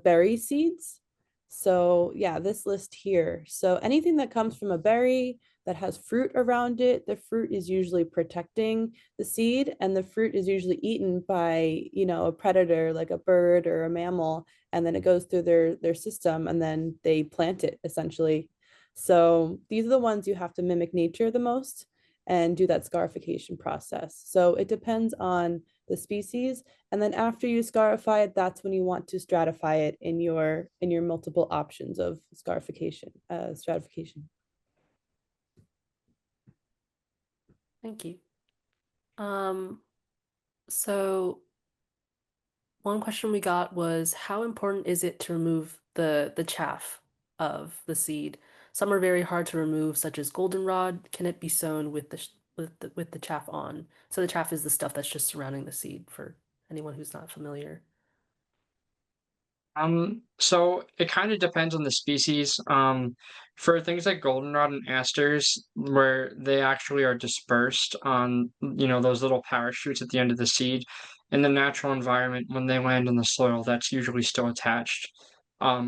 berry seeds. So yeah, this list here. So anything that comes from a berry that has fruit around it, the fruit is usually protecting the seed, and the fruit is usually eaten by, you know, a predator like a bird or a mammal, and then it goes through their system and then they plant it essentially. So these are the ones you have to mimic nature the most and do that scarification process. So it depends on the species. And then after you scarify it, that's when you want to stratify it in your multiple options of scarification, stratification. Thank you. So one question we got was how important is it to remove the chaff of the seed? Some are very hard to remove, such as goldenrod. Can it be sown with the chaff on? So the chaff is the stuff that's just surrounding the seed for anyone who's not familiar. So it kind of depends on the species. For things like goldenrod and asters, where they actually are dispersed on, those little parachutes at the end of the seed, in the natural environment, when they land in the soil, that's usually still attached.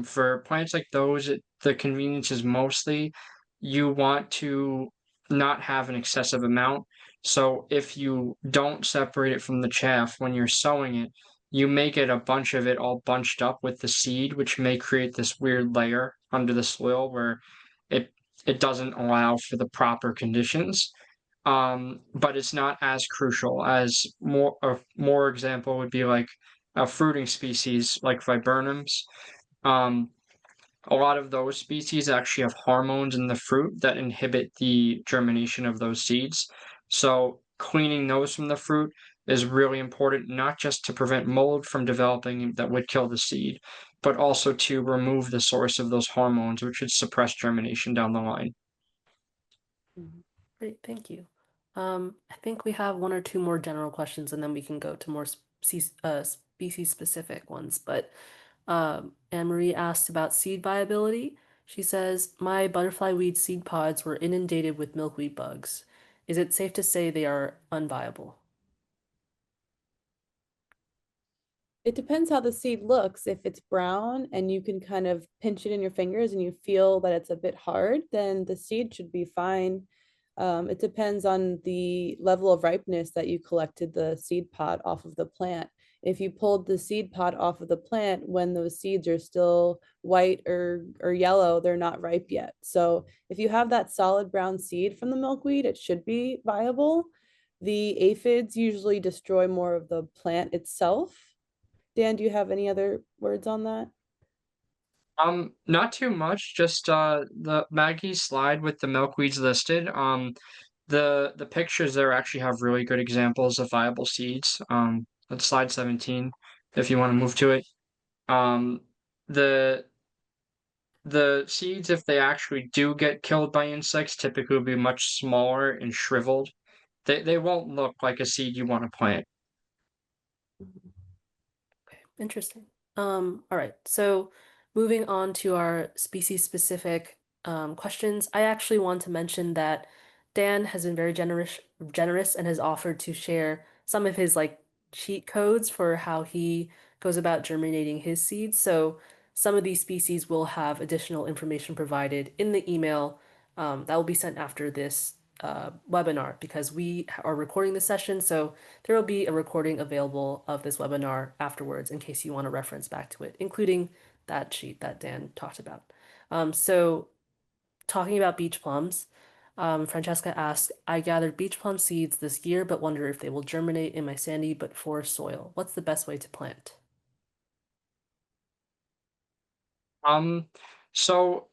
For plants like those, the convenience is mostly you want to not have an excessive amount. So if you don't separate it from the chaff when you're sowing it, you may get a bunch of it all bunched up with the seed, which may create this weird layer under the soil where it it doesn't allow for the proper conditions. But it's not as crucial as more example would be like a fruiting species like viburnums. Um, a lot of those species actually have hormones in the fruit that inhibit the germination of those seeds. So cleaning those from the fruit is really important, not just to prevent mold from developing that would kill the seed, but also to remove the source of those hormones, which would suppress germination down the line. Great, thank you. I think we have one or two more general questions, and then we can go to more species-specific ones. But Anne-Marie asked about seed viability. She says, my butterfly weed seed pods were inundated with milkweed bugs. Is it safe to say they are unviable? It depends how the seed looks. If it's brown and you can kind of pinch it in your fingers and you feel that it's a bit hard, then the seed should be fine. It depends on the level of ripeness that you collected the seed pod off of the plant. if you pulled the seed pod off of the plant when those seeds are still white or yellow, they're not ripe yet. So if you have that solid brown seed from the milkweed, it should be viable. The aphids usually destroy more of the plant itself. Dan, do you have any other words on that? Not too much, just the Maggie slide with the milkweeds listed. The pictures there actually have really good examples of viable seeds. That's slide 17, if you want to move to it. Um, the the seeds, if they actually do get killed by insects, typically will be much smaller and shriveled. They won't look like a seed you want to plant. Okay, interesting. All right, so moving on to our species-specific questions, I actually want to mention that Dan has been very generous and has offered to share some of his like cheat codes for how he goes about germinating his seeds. So some of these species will have additional information provided in the email that will be sent after this webinar because we are recording the session. So there will be a recording available of this webinar afterwards in case you want to reference back to it, including that sheet that Dan talked about. So talking about beach plums, Francesca asked, I gathered beach plum seeds this year, but wonder if they will germinate in my sandy but forest soil. What's the best way to plant? Um, so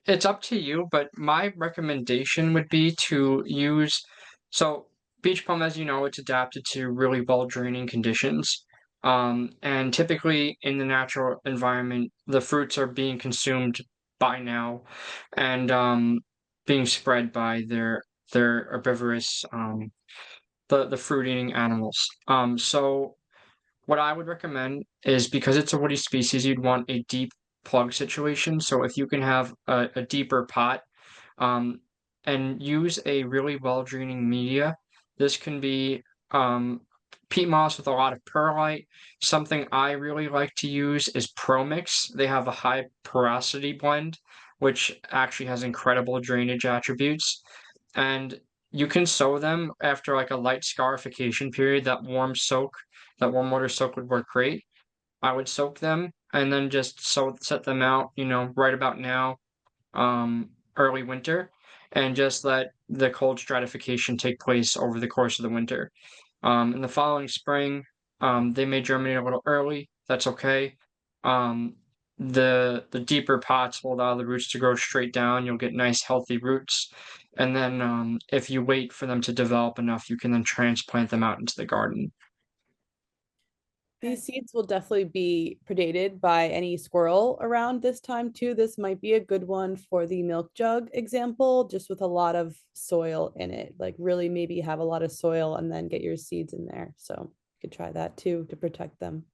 it's up to you, but my recommendation would be to use so beach plum, as you know, it's adapted to really well draining conditions. And typically in the natural environment, the fruits are being consumed by now and being spread by their herbivorous the fruit eating animals. So what I would recommend is because it's a woody species, you'd want a deep plug situation. So if you can have a deeper pot, um, and use a really well draining media, this can be peat moss with a lot of perlite. Something I really like to use is ProMix. They have a high porosity blend, which actually has incredible drainage attributes. And you can sow them after like a light scarification period. That warm water soak would work great. I would soak them and then just set them out, right about now, early winter, and just let the cold stratification take place over the course of the winter. In the following spring, they may germinate a little early. That's okay. Um, the deeper pots will allow the roots to grow straight down. You'll get nice healthy roots, and then if you wait for them to develop enough, you can then transplant them out into the garden. These seeds will definitely be predated by any squirrel around this time too. This might be a good one for the milk jug example, just with a lot of soil in it. Like really maybe have a lot of soil and then get your seeds in there. So you could try that too to protect them.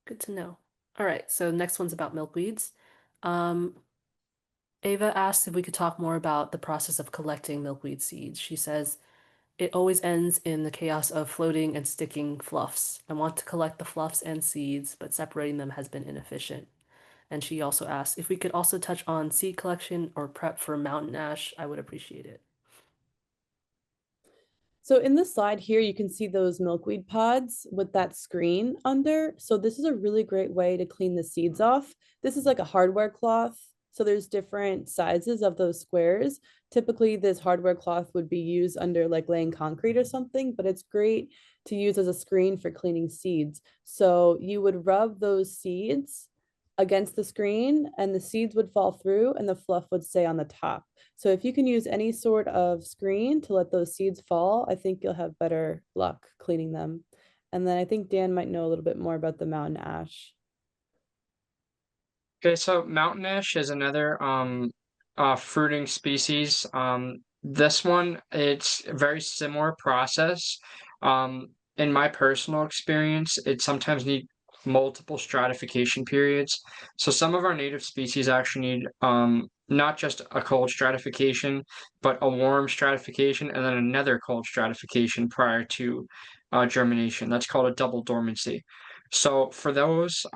Good to know. All right, so next one's about milkweeds. Um, Ava asked if we could talk more about the process of collecting milkweed seeds. She says, it always ends in the chaos of floating and sticking fluffs. I want to collect the fluffs and seeds, but separating them has been inefficient. And she also asked if we could also touch on seed collection or prep for mountain ash. I would appreciate it. So in the slide here, you can see those milkweed pods with that screen under. So this is a really great way to clean the seeds off. This is like a hardware cloth. So there's different sizes of those squares. Typically, this hardware cloth would be used under like laying concrete or something, but it's great to use as a screen for cleaning seeds. So you would rub those seeds against the screen and the seeds would fall through and the fluff would stay on the top. So if you can use any sort of screen to let those seeds fall, I think you'll have better luck cleaning them. And then I think Dan might know a little bit more about the mountain ash. Okay, so mountain ash is another fruiting species. This one, it's a very similar process. Um, in my personal experience, it sometimes need multiple stratification periods. So some of our native species actually need not just a cold stratification, but a warm stratification and then another cold stratification prior to germination. That's called a double dormancy. So for those,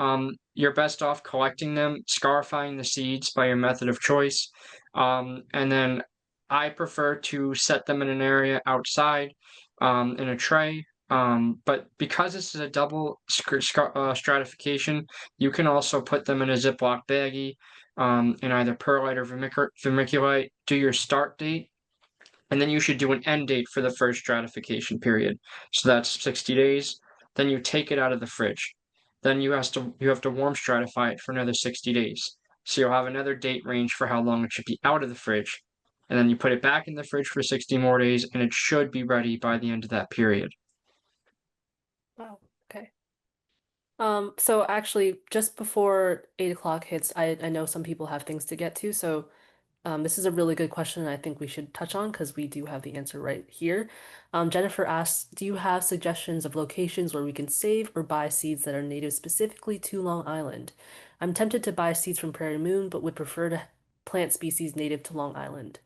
you're best off collecting them, scarifying the seeds by your method of choice, and then I prefer to set them in an area outside, in a tray, But because this is a double stratification, you can also put them in a Ziploc baggie, in either perlite or vermiculite. Do your start date, and then you should do an end date for the first stratification period. So that's 60 days. Then you take it out of the fridge. Then you have to warm stratify it for another 60 days. So you'll have another date range for how long it should be out of the fridge. And then you put it back in the fridge for 60 more days, and it should be ready by the end of that period. Wow. Okay. So actually, just before 8 o'clock hits, I know some people have things to get to, so this is a really good question, and I think we should touch on because we do have the answer right here. Jennifer asks, do you have suggestions of locations where we can save or buy seeds that are native specifically to Long Island? I'm tempted to buy seeds from Prairie Moon, but would prefer to plant species native to Long Island.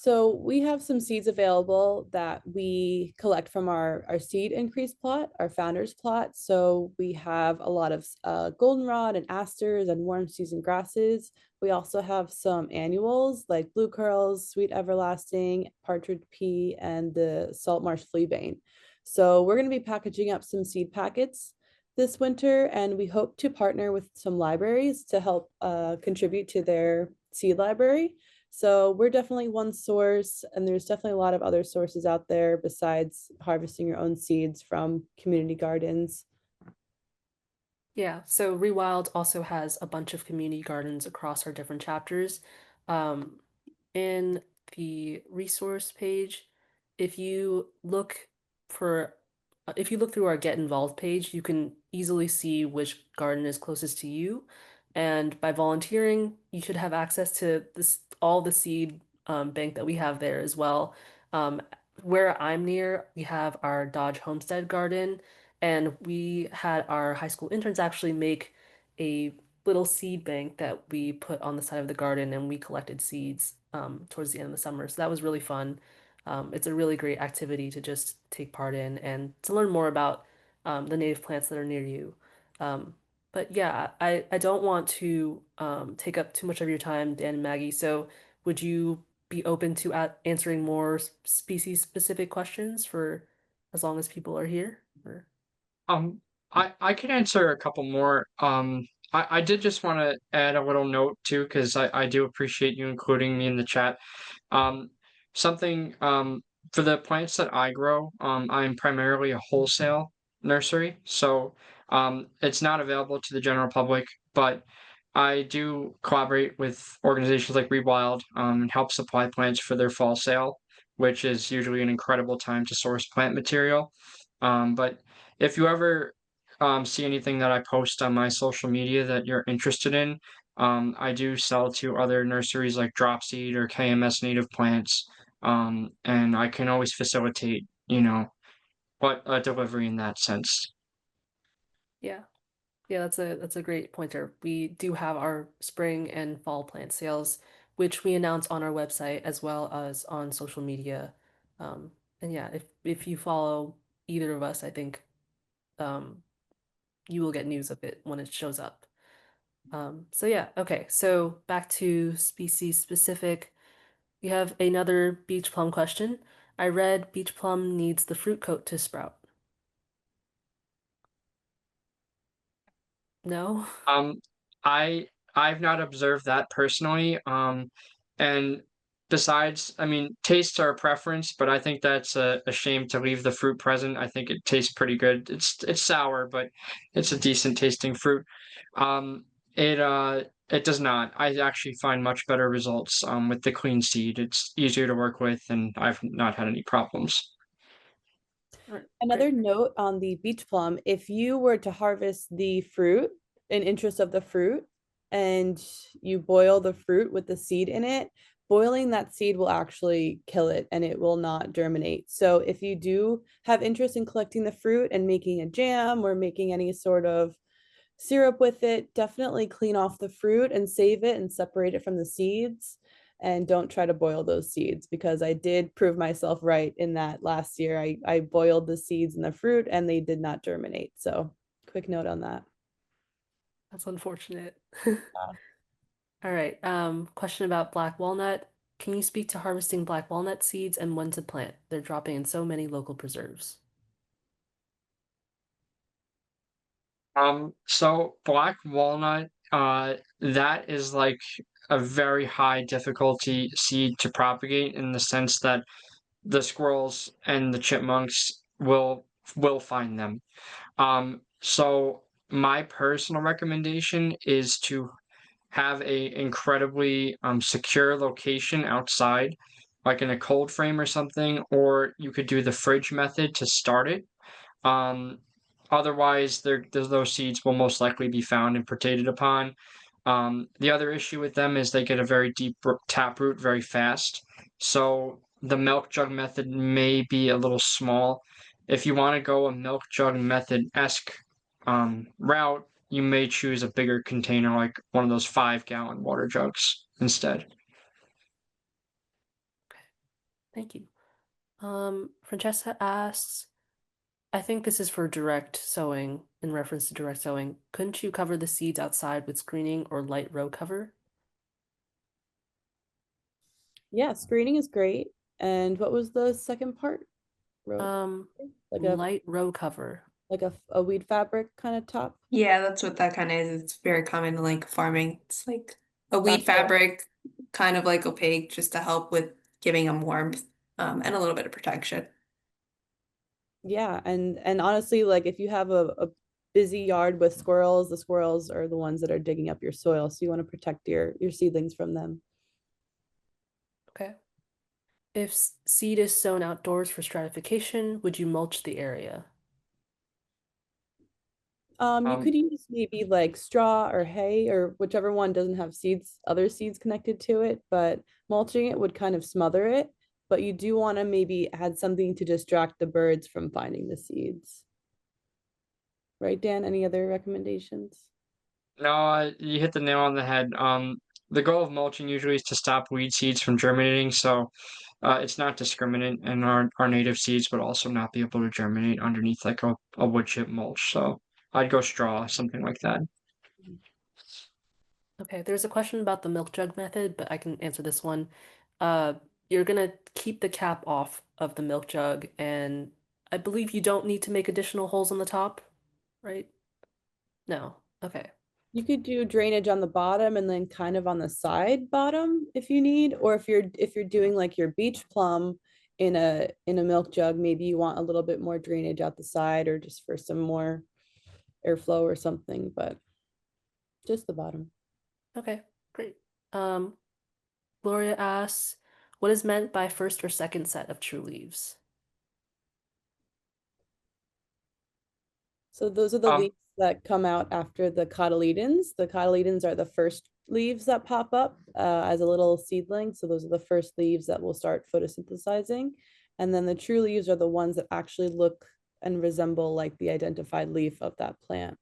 So we have some seeds available that we collect from our seed increase plot, our founders plot. So we have a lot of goldenrod and asters and warm season grasses. We also have some annuals like blue curls, sweet everlasting, partridge pea, and the salt marsh fleabane. So we're going to be packaging up some seed packets this winter, and we hope to partner with some libraries to help contribute to their seed library. So we're definitely one source, and there's definitely a lot of other sources out there besides harvesting your own seeds from community gardens. Yeah, so ReWild also has a bunch of community gardens across our different chapters. Um, in the resource page, if you look for if you look through our Get Involved page, you can easily see which garden is closest to you. And by volunteering, you should have access to this all the seed bank that we have there as well. Um, where I'm near, we have our Dodge Homestead garden, and we had our high school interns actually make a little seed bank that we put on the side of the garden, and we collected seeds towards the end of the summer. So that was really fun. It's a really great activity to just take part in and to learn more about the native plants that are near you. Um, but yeah, I don't want to take up too much of your time, Dan and Maggie. So would you be open to answering more species specific questions for as long as people are here? Or... Um, I can answer a couple more. I did just want to add a little note too, because I do appreciate you including me in the chat. Um, something for the plants that I grow, I'm primarily a wholesale nursery, so it's not available to the general public, but I do collaborate with organizations like ReWild and help supply plants for their fall sale, which is usually an incredible time to source plant material. But if you ever see anything that I post on my social media that you're interested in, I do sell to other nurseries like Dropseed or KMS Native Plants, and I can always facilitate, what a delivery in that sense. Yeah. Yeah, that's a great pointer. We do have our spring and fall plant sales, which we announce on our website as well as on social media. And yeah, if you follow either of us, I think um, you will get news of it when it shows up. So yeah, okay. So back to species specific. We have another beach plum question. I read beach plum needs the fruit coat to sprout. No? Um, I've not observed that personally. And besides, I mean, tastes are a preference, but I think that's a shame to leave the fruit present. I think it tastes pretty good. It's sour, but it's a decent tasting fruit. Um, it does not. I actually find much better results with the clean seed. It's easier to work with, and I've not had any problems. All right, Another great. note on the beach plum, if you were to harvest the fruit in interest of the fruit and you boil the fruit with the seed in it, boiling that seed will actually kill it and it will not germinate. So if you do have interest in collecting the fruit and making a jam or making any sort of syrup with it, definitely clean off the fruit and save it and separate it from the seeds. And don't try to boil those seeds because I did prove myself right in that last year. I boiled the seeds in the fruit and they did not germinate. So, quick note on that. That's unfortunate. Yeah. All right. Question about black walnut. Can you speak to harvesting black walnut seeds and when to plant? They're dropping in so many local preserves. So black walnut, that is like a very high difficulty seed to propagate in the sense that the squirrels and the chipmunks will find them. So my personal recommendation is to have a incredibly secure location outside, like in a cold frame or something, or you could do the fridge method to start it. Um, Otherwise, those seeds will most likely be found and potated upon. The other issue with them is they get a very deep taproot very fast. So the milk jug method may be a little small. If you want to go a milk jug method-esque route, you may choose a bigger container, like one of those 5-gallon water jugs instead. Thank you. Francesca asks, I think this is for direct sowing, in reference to direct sowing. Couldn't you cover the seeds outside with screening or light row cover? Yeah, screening is great. And what was the second part? Like a Light row cover. like a weed fabric kind of top. Yeah, that's what that kind of is. It's very common in like farming. It's like a weed Gotcha. fabric, kind of like opaque, just to help with giving them warmth, and a little bit of protection. Yeah, and honestly, like if you have a busy yard with squirrels, the squirrels are the ones that are digging up your soil, so you want to protect your seedlings from them. Okay. If seed is sown outdoors for stratification, would you mulch the area? You could use maybe like straw or hay or whichever one doesn't have other seeds connected to it, but mulching it would kind of smother it. But you do want to maybe add something to distract the birds from finding the seeds. Right, Dan? Any other recommendations? No, you hit the nail on the head. The goal of mulching usually is to stop weed seeds from germinating, so it's not discriminate, and our native seeds would also not be able to germinate underneath like a wood chip mulch. So I'd go straw, something like that. Okay, there's a question about the milk jug method, but I can answer this one. Uh, you're gonna keep the cap off of the milk jug, and I believe you don't need to make additional holes on the top, right? No. Okay. You could do drainage on the bottom and then kind of on the side bottom if you need, or if you're doing like your beach plum in a milk jug, maybe you want a little bit more drainage out the side or just for some more airflow or something, but just the bottom. Okay, great. Um, Gloria asks, what is meant by first or second set of true leaves? So those are the Um, leaves that come out after the cotyledons. The cotyledons are the first leaves that pop up as a little seedling. So those are the first leaves that will start photosynthesizing. And then the true leaves are the ones that actually look and resemble like the identified leaf of that plant.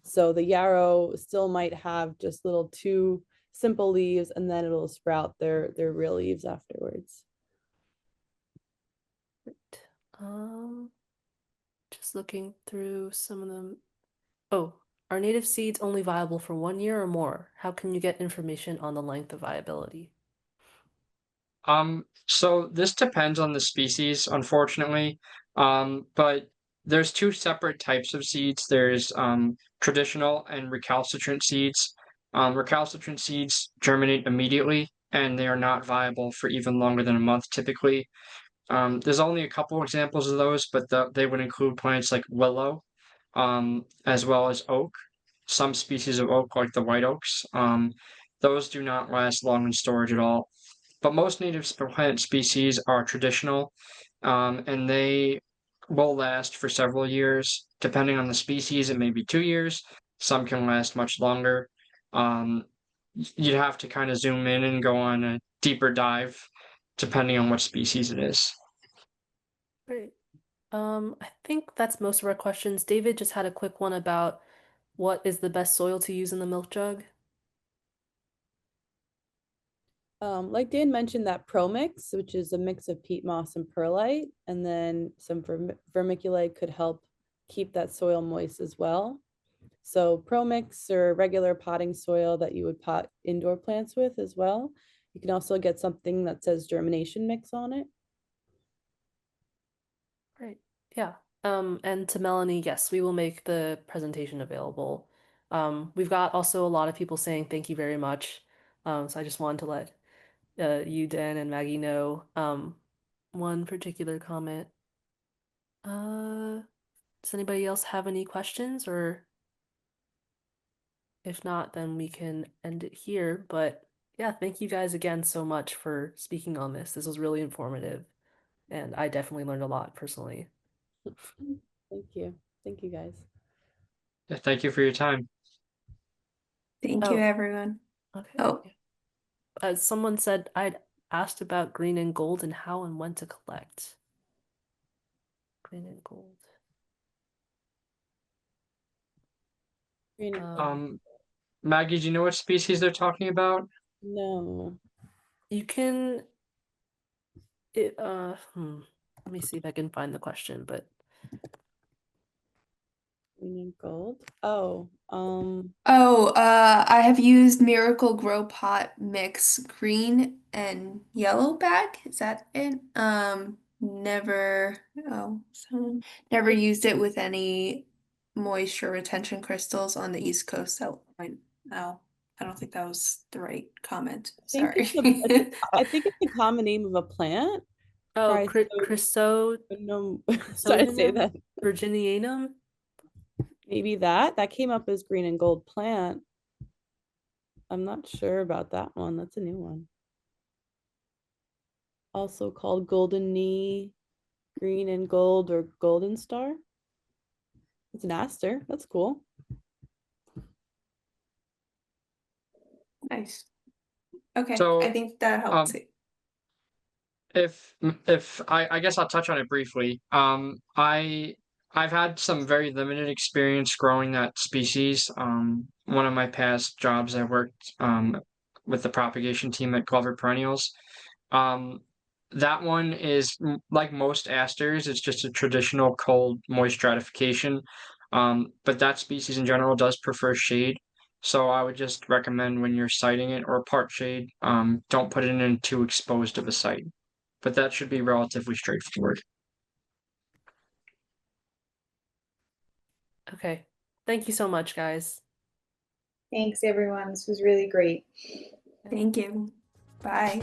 So the yarrow still might have just little two simple leaves, and then it'll sprout their real leaves afterwards. Um, just looking through some of them. Oh, are native seeds only viable for 1 year or more? How can you get information on the length of viability? so this depends on the species, unfortunately. But there's two separate types of seeds. There's traditional and recalcitrant seeds. Recalcitrant seeds germinate immediately, and they are not viable for even longer than a month typically. There's only a couple examples of those, but they would include plants like willow, as well as oak. Some species of oak, like the white oaks, those do not last long in storage at all. But most native plant species are traditional, and they will last for several years. Depending on the species, it may be 2 years. Some can last much longer. Um, you'd have to kind of zoom in and go on a deeper dive, depending on what species it is. Great. I think that's most of our questions. David just had a quick one about what is the best soil to use in the milk jug? Like Dan mentioned, that pro mix, which is a mix of peat moss and perlite, and then some vermiculite could help keep that soil moist as well. So pro mix or regular potting soil that you would pot indoor plants with as well. You can also get something that says germination mix on it. Great. Yeah. And to Melanie, yes, we will make the presentation available. We've got also a lot of people saying thank you very much. So I just wanted to let you, Dan, and Maggie know. One particular comment. Does anybody else have any questions, or if not, then we can end it here. But yeah, thank you guys again so much for speaking on this. This was really informative, and I definitely learned a lot personally. Thank you. Thank you guys. Yeah, thank you for your time. Thank you, Oh. everyone. Okay. Oh, Someone said I'd asked about green and gold and how and when to collect. Green and gold. Green and gold. Maggie, do you know what species they're talking about? No. You can let me see if I can find the question, but Green and gold. Oh, I have used Miracle Grow Pot Mix green and yellow bag. Is that it? Never used it with any moisture retention crystals on the East Coast. No, I don't think that was the right comment. I think Sorry. I think it's the common name of a plant. oh, No, sorry to say Chrysogenum that. virginianum. Maybe that came up as green and gold plant. I'm not sure about that one. That's a new one. Also called golden knee, green and gold, or golden star. It's an aster. That's cool. Nice. Okay, So, I think that helps. if I guess I'll touch on it briefly. I've had some very limited experience growing that species. One of my past jobs, I worked with the propagation team at Glover Perennials. Um, that one is like most asters, it's just a traditional cold, moist stratification. But that species in general does prefer shade. So I would just recommend when you're siting it or part shade, don't put it in too exposed of a site. But that should be relatively straightforward. Okay. Thank you so much, guys. Thanks, everyone. This was really great. Thank you. Bye.